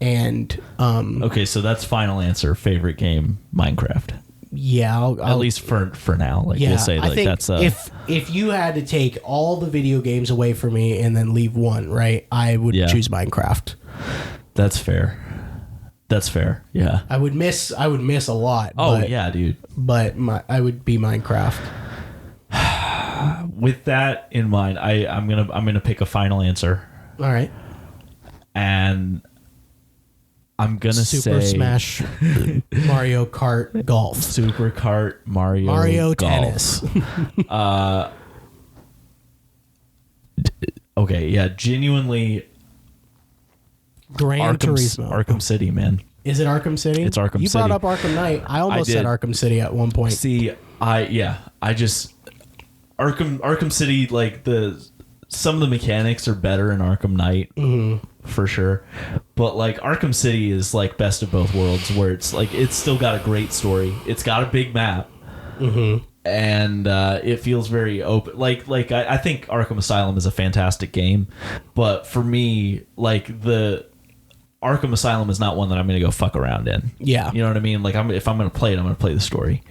And okay, so that's final answer. Favorite game, Minecraft. Yeah, I'll, at least for now. Like we'll say, like that's if you had to take all the video games away from me and then leave one, right? I would choose Minecraft. That's fair. That's fair. Yeah. I would miss a lot. Oh yeah, dude. But I would be Minecraft. With that in mind, I'm gonna pick a final answer. All right. And I'm gonna say Super Smash Mario Kart Golf. Super Kart Mario Golf. Tennis. Okay, yeah, genuinely Gran Turismo. Arkham City, man. Is it Arkham City? It's Arkham City. You brought up Arkham Knight. I almost said Arkham City at one point. See, Arkham City, like some of the mechanics are better in Arkham Knight. Mm-hmm. For sure, but like Arkham City is like best of both worlds, where it's like it's still got a great story, it's got a big map, and it feels very open. Like I think Arkham Asylum is a fantastic game, but for me, like the Arkham Asylum is not one that I'm gonna go fuck around in. Yeah, you know what I mean. Like if I'm gonna play it, I'm gonna play the story.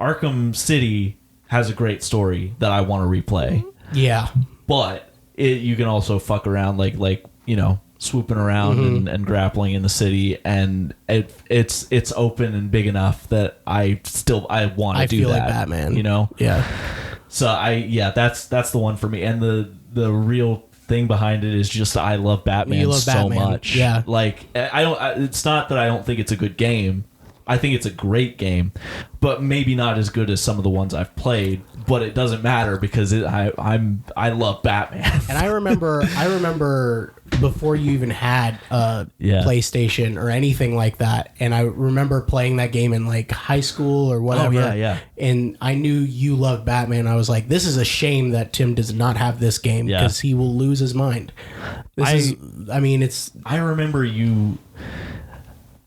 Arkham City has a great story that I want to replay. Yeah, but you can also fuck around like. You know, swooping around and grappling in the city, and it's open and big enough that I want to do that. I feel like Batman, you know. Yeah. So that's the one for me, and the real thing behind it is just I love Batman so much. Yeah. Like it's not that I don't think it's a good game. I think it's a great game, but maybe not as good as some of the ones I've played. But it doesn't matter because I love Batman. And I remember before you even had a PlayStation or anything like that, and I remember playing that game in like high school or whatever. Oh, yeah. And I knew you loved Batman. I was like, this is a shame that Tim does not have this game because he will lose his mind. I remember you.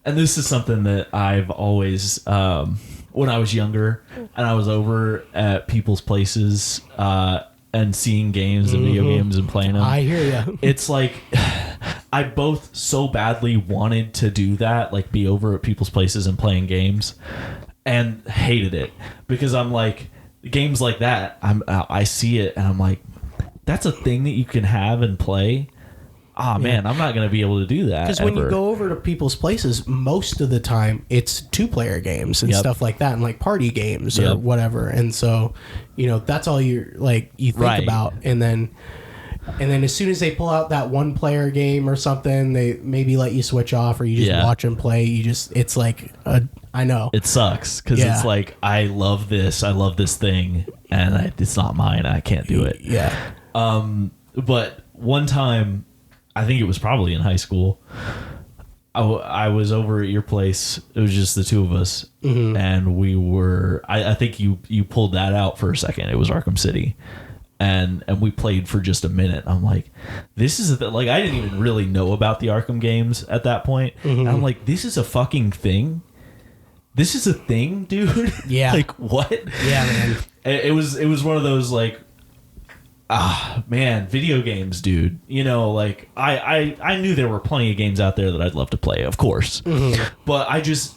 And this is something that I've always, when I was younger and I was over at people's places and seeing games and video games and playing them. I hear you. It's like I both so badly wanted to do that, like be over at people's places and playing games, and hated it because I'm like, games like that, I see it and I'm like, that's a thing that you can have and play. Man, I'm not going to be able to do that. Because when you go over to people's places, most of the time it's 2-player games and stuff like that, and like party games or whatever. And so, that's all you think about. And then as soon as they pull out that 1-player game or something, they maybe let you switch off or you just watch them play. It's like I know it sucks because it's like I love this thing, and it's not mine. I can't do it. Yeah. But one time, I think it was probably in high school, I was over at your place. It was just the two of us, and we were. I think you pulled that out for a second. It was Arkham City, and we played for just a minute. I'm like, this is like I didn't even really know about the Arkham games at that point. And I'm like, this is a fucking thing. This is a thing, dude. Yeah. Like what? Yeah, man. It was one of those like. Man, video games, dude. Like I knew there were plenty of games out there that I'd love to play, of course. But I just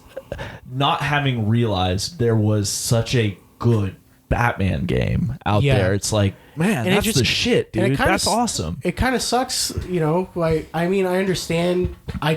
not having realized there was such a good Batman game out there. It's like, man, and that's the shit, dude. That's awesome. It kind of sucks, like I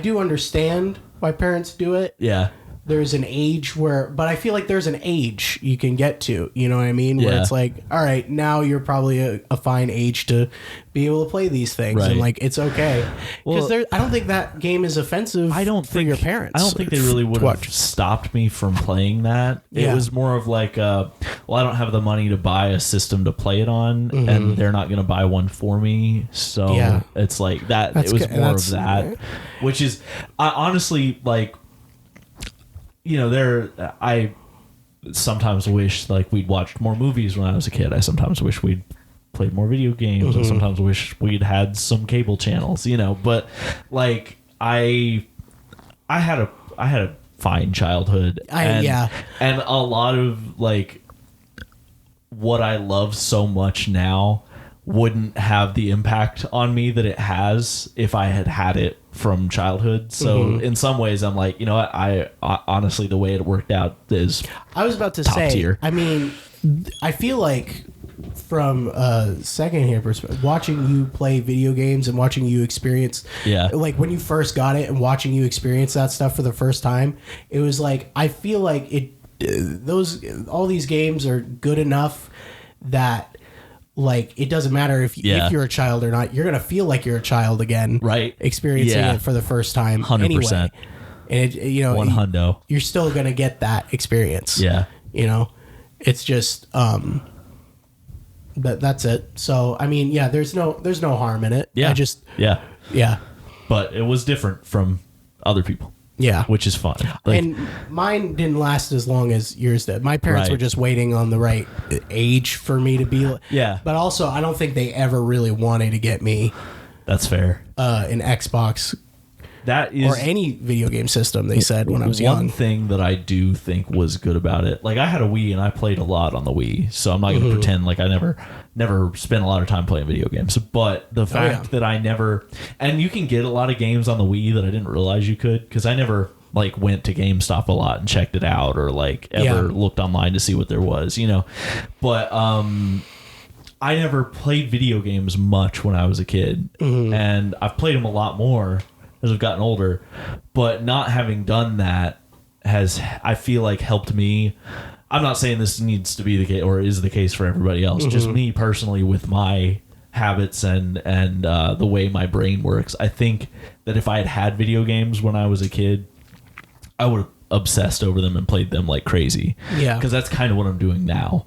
do understand why parents do it. Yeah. there's an age where, but I feel like there's an age you can get to, you know what I mean? Where it's like, all right, now you're probably a fine age to be able to play these things, and like it's okay. Because I don't think that game is offensive. For your parents. I don't think they really would have stopped me from playing that. It was more of like, well, I don't have the money to buy a system to play it on, and they're not going to buy one for me. So it's like that. It was more of that, which is, I honestly like. You know, I sometimes wish like we'd watched more movies when I was a kid. I sometimes wish we'd played more video games. I sometimes wish we'd had some cable channels, you know, but like I had a fine childhood. And a lot of like what I love so much now wouldn't have the impact on me that it has if I had it from childhood. So in some ways I'm like, you know what, I honestly, the way it worked out is I was about to say tier. I mean, I feel like from a second-hand perspective, watching you play video games and watching you experience, like when you first got it and watching you experience that stuff for the first time, it was like, I feel like all these games are good enough that like it doesn't matter if you're a child or not, you're gonna feel like you're a child again, right? Experiencing it for the first time, 100%. Anyway. And you know, 100. You're still gonna get that experience. Yeah, you know, it's just that's it. So I mean, there's no harm in it. Yeah. But it was different from other people. Yeah, which is fun. Like, and mine didn't last as long as yours did. My parents were just waiting on the right age for me to be. Yeah, but also I don't think they ever really wanted to get me. That's fair. An Xbox. That is, or any video game system. They said when I was young. One thing that I do think was good about it, like I had a Wii and I played a lot on the Wii, so I'm not going to pretend like I never spent a lot of time playing video games. But the fact that I never, and you can get a lot of games on the Wii that I didn't realize you could, because I never like went to GameStop a lot and checked it out, or like ever looked online to see what there was, you know. But I never played video games much when I was a kid, and I've played them a lot more as I've gotten older, but not having done that has, I feel like, helped me. I'm not saying this needs to be the case or is the case for everybody else. Just me personally with my habits and the way my brain works. I think that if I had video games when I was a kid, I would have obsessed over them and played them like crazy. Yeah, because that's kind of what I'm doing now.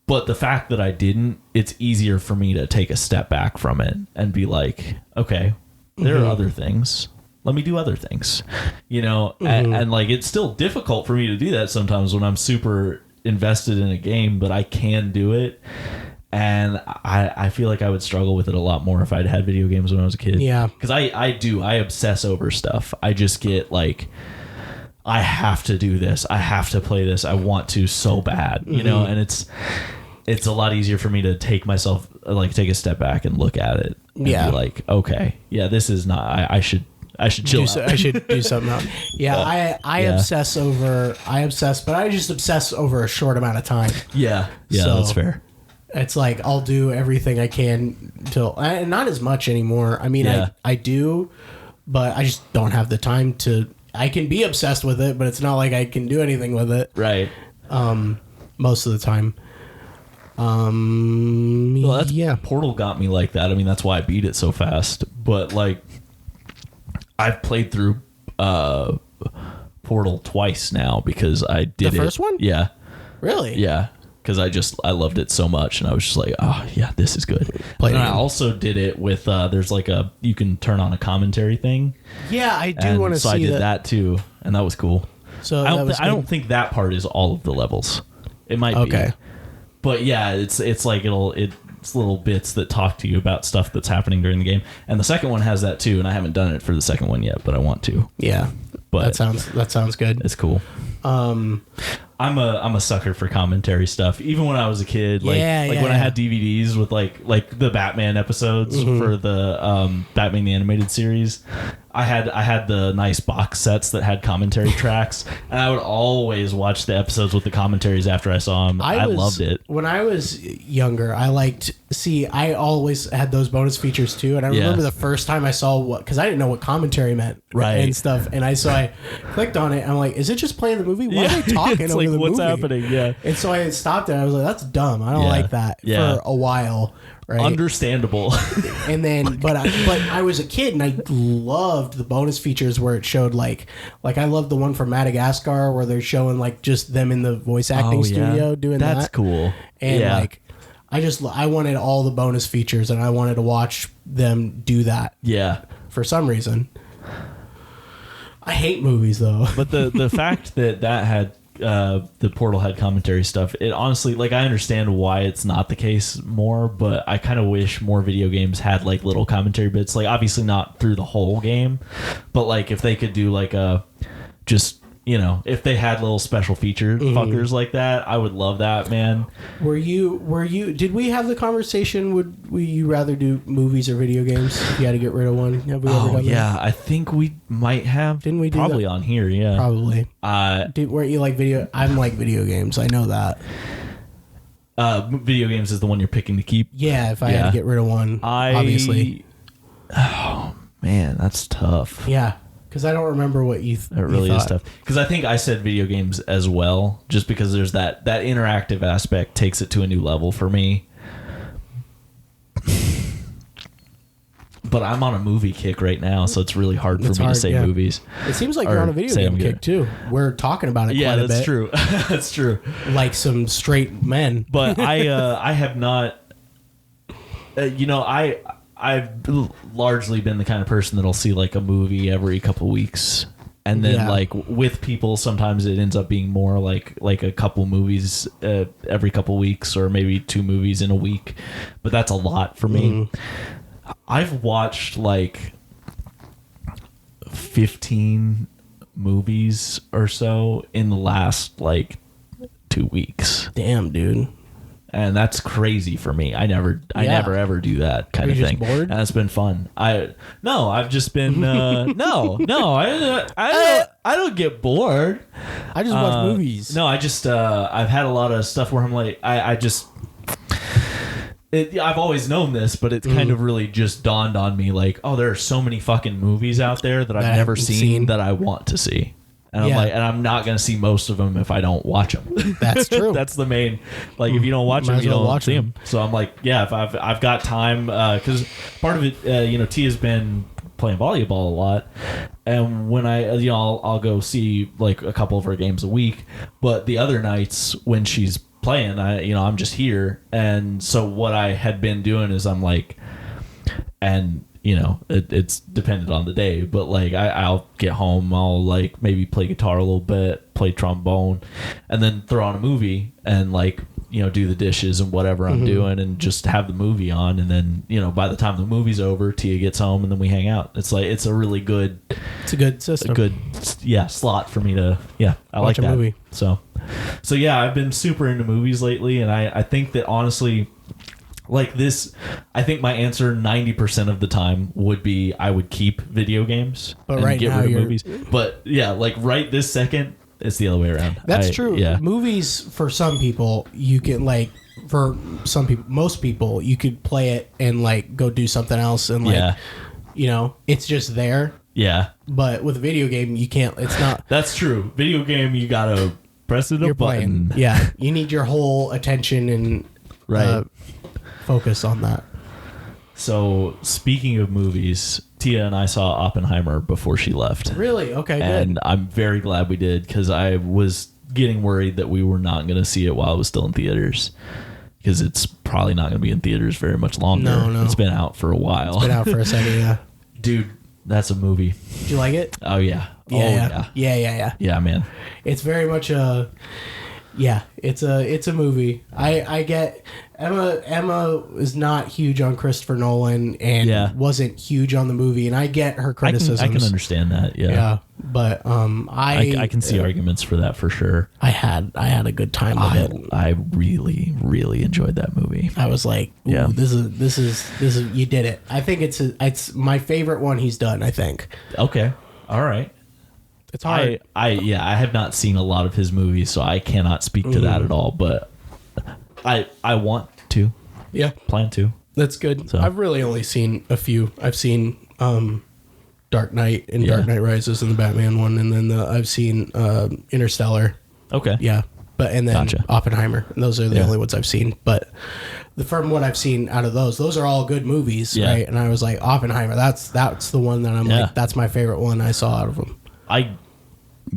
But the fact that I didn't, it's easier for me to take a step back from it and be like, okay, there are other things. Let me do other things, you know, and like it's still difficult for me to do that sometimes when I'm super invested in a game, but I can do it. And I feel like I would struggle with it a lot more if I'd had video games when I was a kid. Yeah. Because I obsess over stuff. I just get like, I have to do this. I have to play this. I want to so bad, you know, and it's a lot easier for me to take a step back and look at it. And be like, okay, this is not, I should chill out. I should do something else. Yeah, I obsess, but I just obsess over a short amount of time. Yeah, so that's fair. It's like I'll do everything I can and not as much anymore. I mean, I do, but I just don't have the time to. I can be obsessed with it, but it's not like I can do anything with it. Right. Most of the time. Portal got me like that. I mean, that's why I beat it so fast. But like, I've played through Portal twice now because I did the first one. Yeah. Really? Yeah. Because I loved it so much, and I was just like, oh yeah, this is good. And I also did it with there's like you can turn on a commentary thing. Yeah, I do want to see that. So I did that too, and that was cool. So I don't think that part is all of the levels. It might be. But yeah, it's like it's little bits that talk to you about stuff that's happening during the game. And the second one has that too, and I haven't done it for the second one yet, but I want to. Yeah. But that sounds good. It's cool. I'm a sucker for commentary stuff. Even when I was a kid, when I had DVDs with like the Batman episodes for the Batman the Animated Series, I had the nice box sets that had commentary tracks, and I would always watch the episodes with the commentaries after I saw them. I loved it. When I was younger, I always had those bonus features too, and I remember the first time I saw because I didn't know what commentary meant, and stuff, and I clicked on it, and I'm like, is it just playing the movie? Why are they talking over the what's movie? Happening? Yeah. And so I stopped it. I was like, that's dumb. I don't like that for a while. Right? Understandable. And then, but I was a kid and I loved the bonus features where it showed like I loved the one from Madagascar where they're showing like just them in the voice acting studio doing that. That's cool. And I wanted all the bonus features and I wanted to watch them do that. Yeah. For some reason. I hate movies though. But the fact that had the Portal had commentary stuff, it honestly, like, I understand why it's not the case more, but I kind of wish more video games had like little commentary bits, like obviously not through the whole game, but like if they could do like if they had little special feature fuckers like that, I would love that, man. Did we have the conversation, would you rather do movies or video games if you had to get rid of one? Have we ever done that? I think we might have. Didn't we do probably that? On here, yeah. Probably. Weren't you like video? I'm like video games. I know that. Video games is the one you're picking to keep? Yeah, if I had to get rid of one, obviously. Oh, man, that's tough. Yeah. Because I don't remember what you thought. It really is tough. Because I think I said video games as well, just because there's that interactive aspect takes it to a new level for me. But I'm on a movie kick right now, so it's really hard for me to say movies. It seems like you're on a video game kick too. We're talking about it quite a bit. Yeah, that's true. That's true. Like some straight men. But I have not... I've largely been the kind of person that'll see like a movie every couple weeks, and then like with people, sometimes it ends up being more like a couple movies every couple weeks, or maybe 2 movies in a week. But that's a lot for me. I've watched like 15 movies or so in the last like 2 weeks. Damn, dude. And that's crazy for me. I never ever do that kind of thing. Bored? And it's been fun. I've just been no. I don't get bored. I just watch movies. No, I just I've had a lot of stuff where I'm like I've always known this, but it's kind of really just dawned on me like, oh, there are so many fucking movies out there that I've never seen that I want to see. And I'm like, and I'm not going to see most of them if I don't watch them. That's true. That's the main, like, if you don't watch them, you don't see them. So I'm like, yeah, if I've got time, because part of it, Tia's been playing volleyball a lot, and when I'll go see like a couple of her games a week, but the other nights when she's playing, I'm just here, and so what I had been doing is I'm like, and it's dependent on the day, but like I'll get home, I'll like maybe play guitar a little bit, play trombone, and then throw on a movie and like do the dishes and whatever I'm doing, and just have the movie on, and then by the time the movie's over, Tia gets home, and then we hang out. It's like it's a good system, a good slot for me to I watch like that movie. So yeah, I've been super into movies lately, and I think that honestly, like this, I think my answer 90% of the time would be I would keep video games and right get rid of movies. But yeah, like right this second, it's the other way around. That's true. Yeah. Movies, for some people, you can like, for some people, most people, you could play it and like go do something else and like, it's just there. Yeah. But with a video game, you can't, it's not. That's true. Video game, you gotta press it a button. Yeah. You need your whole attention and focus on that. So speaking of movies, Tia and I saw Oppenheimer before she left. Really? Okay, good. And I'm very glad we did, because I was getting worried that we were not going to see it while it was still in theaters, because it's probably not going to be in theaters very much longer. No. It's been out for a while. It's been out for a second, yeah. Dude, that's a movie. Did you like it? Oh, yeah. Yeah. Yeah, man. Yeah, man. It's very much a... Yeah, it's a movie. I get Emma is not huge on Christopher Nolan and wasn't huge on the movie, and I get her criticisms. I can understand that. Yeah. Yeah, but I can see arguments for that for sure. I had a good time with it. I really enjoyed that movie. I was like, ooh, this is you did it. I think it's my favorite one he's done, I think. Okay. All right. It's hard. I have not seen a lot of his movies, so I cannot speak to that at all, but I want to. Yeah. Plan to. That's good. So. I've really only seen a few. I've seen Dark Knight and Dark Knight Rises and the Batman one, and then I've seen Interstellar. Okay. Yeah. And then Oppenheimer. And those are the only ones I've seen. But from what I've seen out of those are all good movies, right? And I was like, Oppenheimer, that's the one that I'm like, that's my favorite one I saw out of them. I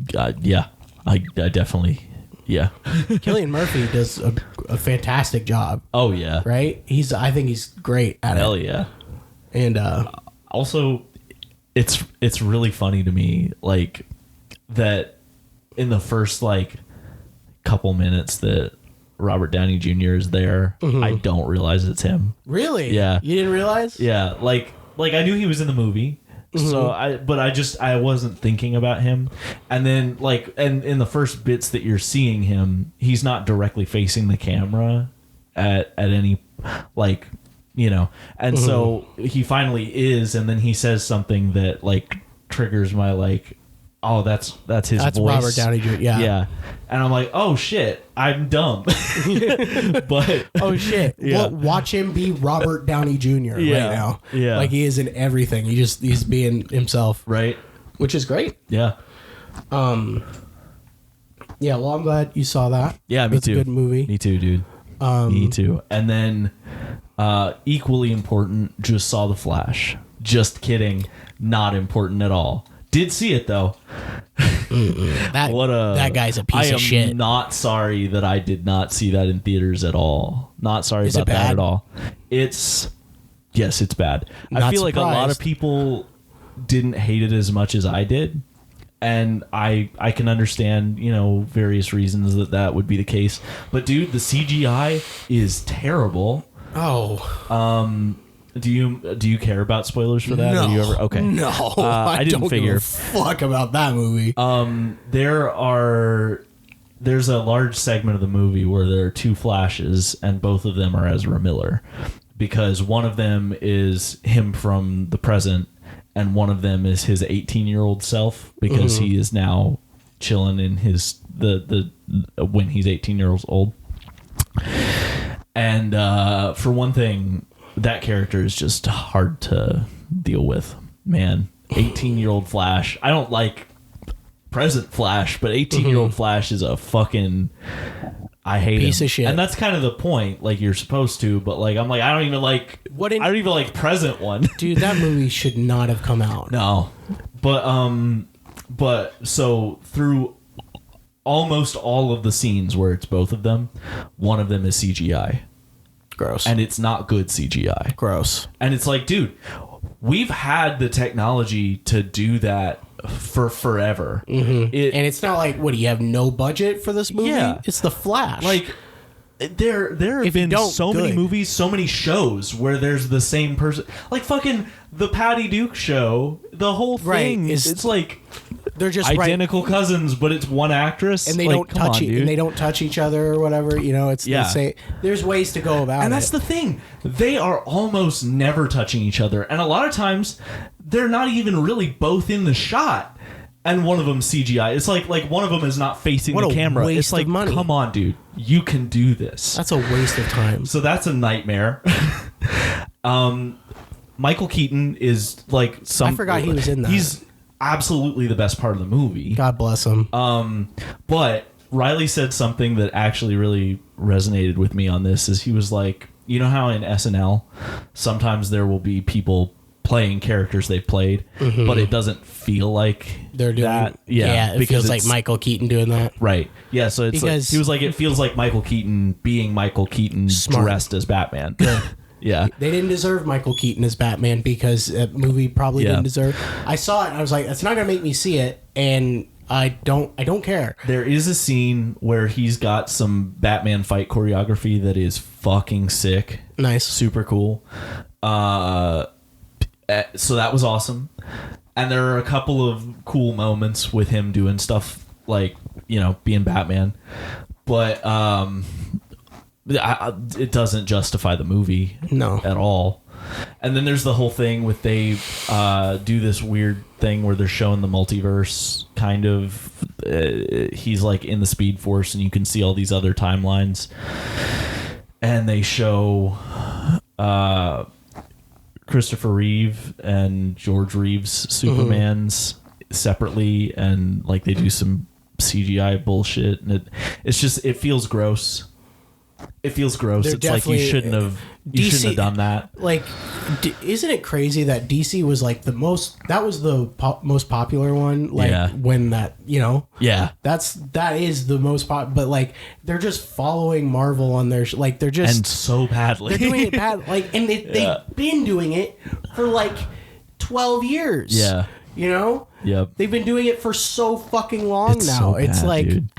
definitely, Cillian Murphy does a fantastic job. Oh yeah, right. I think he's great at Hell it. Yeah, and also, it's really funny to me like that in the first like couple minutes that Robert Downey Jr. is there, I don't realize it's him. Really? Yeah, you didn't realize? Yeah, like I knew he was in the movie. So I wasn't thinking about him, and then and in the first bits that you're seeing him, he's not directly facing the camera at any and so he finally is, and then he says something that triggers my oh, that's his voice. Robert Downey Jr. Yeah. And I'm like, oh shit, I'm dumb. But oh shit. Yeah. Watch him be Robert Downey Jr. right now. Yeah. Like he is in everything. He's being himself. Right. Which is great. Yeah. Yeah, well, I'm glad you saw that. Yeah, me too. It's a good movie. Me too, dude. Me too. And then equally important, just saw The Flash. Just kidding. Not important at all. Did see it though. That guy's a piece of shit. I am not sorry that I did not see that in theaters at all. Not sorry about that at all. Yes, it's bad. I feel like a lot of people didn't hate it as much as I did, and I can understand various reasons that would be the case. But dude, the CGI is terrible. Oh. Do you care about spoilers for that? No. Are you ever, okay. No. I didn't don't figure. Give a fuck about that movie. There's a large segment of the movie where there are two Flashes, and both of them are Ezra Miller, because one of them is him from the present, and one of them is his 18-year-old self, because he is now chilling in his the when he's 18 years old. And for one thing, that character is just hard to deal with. Man, 18-year-old Flash. I don't like present Flash, but 18-year-old Flash is a fucking... I hate piece him. Of shit. And that's kind of the point. You're supposed to, but I'm like, I don't even like... I don't even like present one. Dude, that movie should not have come out. No. But so through almost all of the scenes where it's both of them, one of them is CGI. Gross. And it's not good CGI. Gross. And it's like, dude, we've had the technology to do that for forever. And it's not like, what, do you have no budget for this movie? Yeah. It's The Flash. There have been so many movies, so many shows where there's the same person. Fucking the Patty Duke show. The whole thing it's like they're just identical cousins, but it's one actress, and they don't touch and they don't touch each other or whatever. It's the same. There's ways to go about it, and that's the thing. They are almost never touching each other, and a lot of times they're not even really both in the shot. And one of them CGI. It's like one of them is not facing the camera. It's like, money. Come on, dude, you can do this. That's a waste of time. So that's a nightmare. Michael Keaton is I forgot he was in that. He's absolutely the best part of the movie. God bless him. But Riley said something that actually really resonated with me on this. Is he was like, you know how in SNL sometimes there will be people playing characters they've played, but it doesn't feel like they're doing that. It feels like Michael Keaton doing that. Right. Yeah, so it's because he was like, it feels like Michael Keaton being Michael Keaton dressed as Batman. Yeah. They didn't deserve Michael Keaton as Batman because that movie probably didn't deserve. I saw it and I was like, that's not going to make me see it. And I don't care. There is a scene where he's got some Batman fight choreography that is fucking sick. Nice. Super cool. So that was awesome. And there are a couple of cool moments with him doing stuff like, you know, being Batman. But it doesn't justify the movie at all. And then there's the whole thing with they do this weird thing where they're showing the multiverse kind of. He's like in the Speed Force and you can see all these other timelines. And they show Christopher Reeve and George Reeves Supermans separately, and like they do some CGI bullshit, and it feels gross. It feels gross. It's like you shouldn't have done that. Like, isn't it crazy that DC was like the most most popular one? Like when that, you know, that is the most but like they're just following Marvel on their like they're just and so badly. They're doing it bad. Like, and they've been doing it for like 12 years. Yeah. You know? Yep. They've been doing it for so fucking long now. So bad, it's like, dude.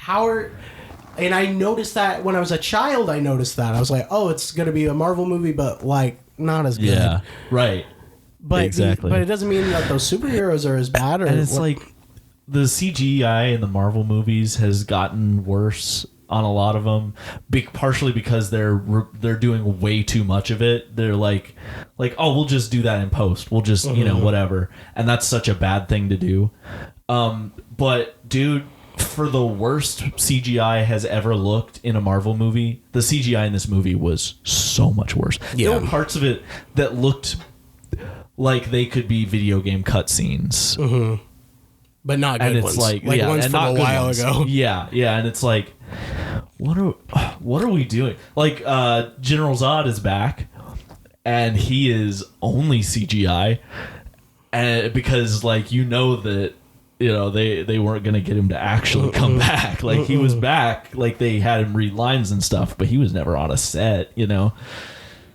And I noticed that when I was a child, I was like, oh, it's going to be a Marvel movie, but like not as good. Yeah, right. But exactly. But it doesn't mean that those superheroes are as bad. And it's like the CGI in the Marvel movies has gotten worse on a lot of them, partially because they're doing way too much of it. They're like, oh, we'll just do that in post. We'll just, you know, whatever. And that's such a bad thing to do. But dude, for the worst CGI has ever looked in a Marvel movie, the CGI in this movie was so much worse. Yeah. There were parts of it that looked like they could be video game cutscenes. Mm-hmm. But not good ones. Like ones from a while ago. Yeah, and it's like, what are we doing? Like, General Zod is back, and he is only CGI, and because like you know that. You know, they weren't going to get him to actually come back. Like, he was back. Like, they had him read lines and stuff, but he was never on a set, you know?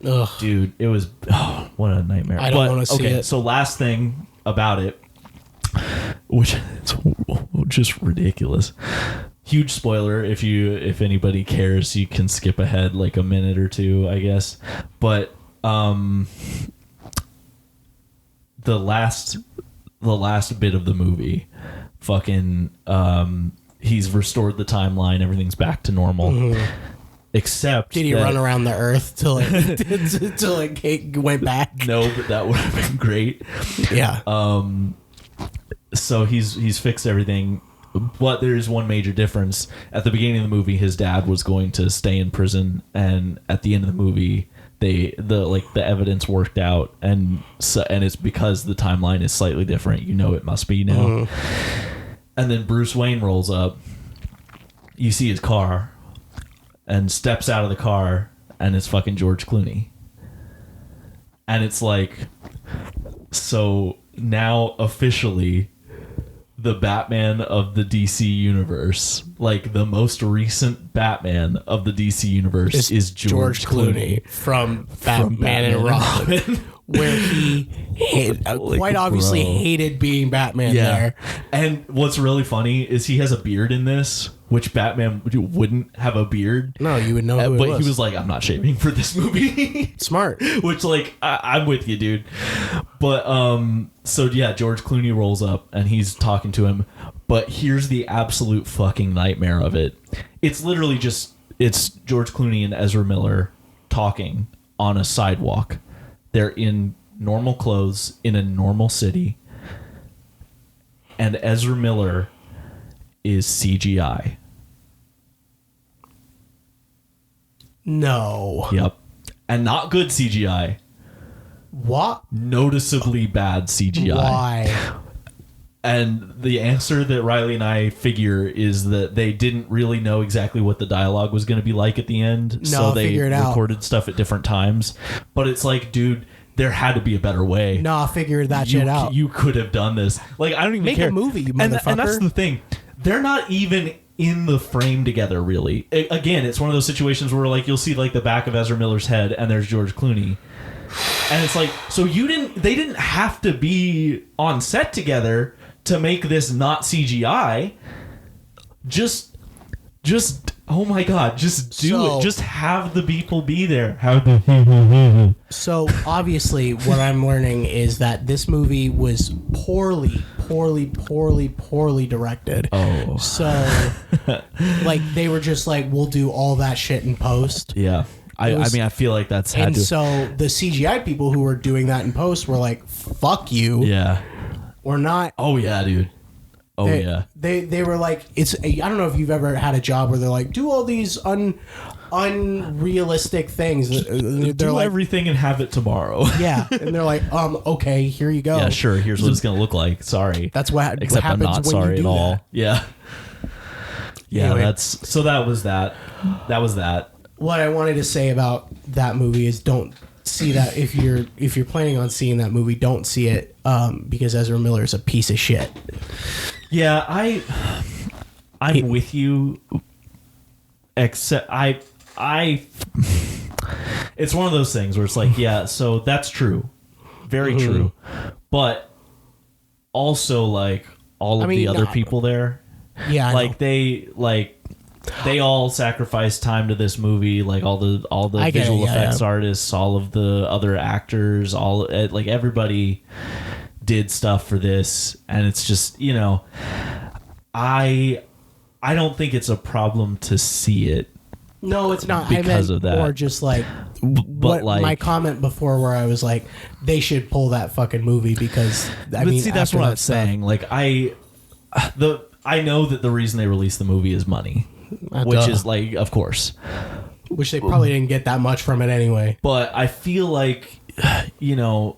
Ugh. Dude, it was... Oh, what a nightmare. I don't want to see it. So last thing about it, which is just ridiculous. Huge spoiler. If anybody cares, you can skip ahead like a minute or two, I guess. But the last bit of the movie, fucking he's restored the timeline, everything's back to normal, except did he run around the earth till it went back? No, but that would have been great. So he's fixed everything, but there's one major difference. At the beginning of the movie, his dad was going to stay in prison, and at the end of the movie the evidence worked out, and it's because the timeline is slightly different. You know, it must be now. And then Bruce Wayne rolls up. You see his car, and steps out of the car, and it's fucking George Clooney. And it's like, so now officially, the Batman of the DC universe, like the most recent Batman of the DC universe, is George Clooney from Batman and Robin, where he quite obviously hated being Batman there. And what's really funny is he has a beard in this, which Batman wouldn't have a beard. No, you would know who but it was. He was like, I'm not shaving for this movie. Smart. Which, like, I'm with you, dude. But, so yeah, George Clooney rolls up and he's talking to him. But here's the absolute fucking nightmare of it. It's literally it's George Clooney and Ezra Miller talking on a sidewalk. They're in normal clothes in a normal city. And Ezra Miller is CGI. No. Yep. And not good CGI. What? Noticeably bad CGI. Why? And the answer that Riley and I figure is that they didn't really know exactly what the dialogue was going to be like at the end. No, so they recorded out. Stuff at different times. But it's like, dude, there had to be a better way. No, I figured that shit out. You could have done this. Like, I don't even care. Make a movie, you motherfucker. And that's the thing. They're not even in the frame together, really. Again, it's one of those situations where, like, you'll see, like, the back of Ezra Miller's head and there's George Clooney. And it's like, so they didn't have to be on set together to make this not CGI, just oh my god, just do it. Just have the people be there. So obviously what I'm learning is that this movie was poorly directed. Oh. So like they were just like, we'll do all that shit in post. Yeah. I mean, I feel like that's had and to. So the CGI people who were doing that in post were like, fuck you. Yeah. We're not. Oh yeah, dude. Oh yeah. They were like, I don't know if you've ever had a job where they're like, do all these unrealistic things. They're do like, everything and have it tomorrow. Yeah, and they're like, okay, here you go. Yeah, sure. Here's what it's gonna look like. Sorry. That's what. Except what happens I'm not when sorry you do at all. That. Yeah. Yeah, anyway, that was that. That was that. What I wanted to say about that movie is don't see that if you're planning on seeing that movie, don't see it because Ezra Miller is a piece of shit. Yeah, I'm with you. Except I it's one of those things where it's like, yeah, so that's true. Very true. But also like all of the other people there. Yeah, like they all sacrificed time to this movie, like all the visual effects artists, all of the other actors, all like everybody did stuff for this, and it's just, you know, I don't think it's a problem to see it. No, it's not. Because of that. Or just like, but like my comment before where I was like, they should pull that fucking movie because that's what I'm saying. Like I know that the reason they released the movie is money, which is like, of course, which they probably didn't get that much from it anyway. But I feel like, you know,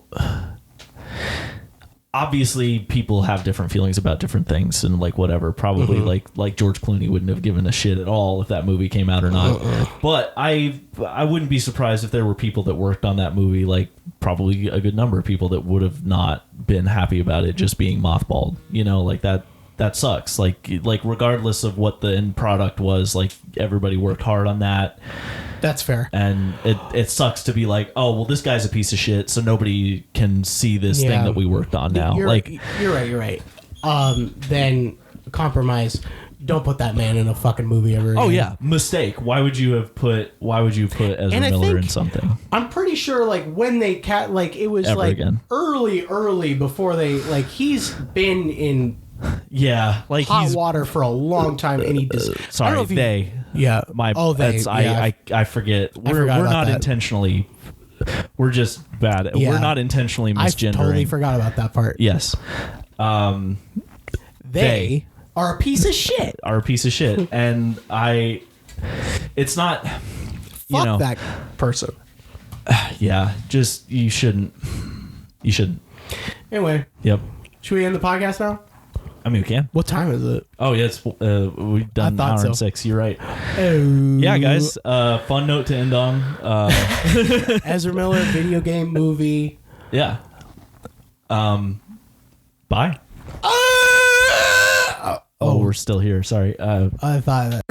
obviously people have different feelings about different things and like whatever. Probably like George Clooney wouldn't have given a shit at all if that movie came out or not. But I wouldn't be surprised if there were people that worked on that movie, like probably a good number of people that would have not been happy about it just being mothballed. You know, like that sucks. Like regardless of what the end product was, like everybody worked hard on that. That's fair. And it sucks to be like, oh, well, this guy's a piece of shit, so nobody can see this thing that we worked on now. You're right. Then compromise. Don't put that man in a fucking movie ever again. Oh yeah, mistake. Why would you put Ezra Miller in something? I'm pretty sure like when they it was ever like again. early before they he's been in like hot water for a long time, and he just sorry, I don't know if they. Yeah. I forget. We're not intentionally. We're just bad. Yeah. We're not intentionally misgendering. I totally forgot about that part. Yes. They are a piece of shit. And it's not. Fuck that person. Yeah. Just you shouldn't. Anyway. Yep. Should we end the podcast now? I mean, we can. What time is it? Oh, yeah, it's we've done an hour and 6. You're right. Oh. Yeah, guys. Fun note to end on. Ezra Miller, video game, movie. Yeah. Bye. We're still here. Sorry. I thought that.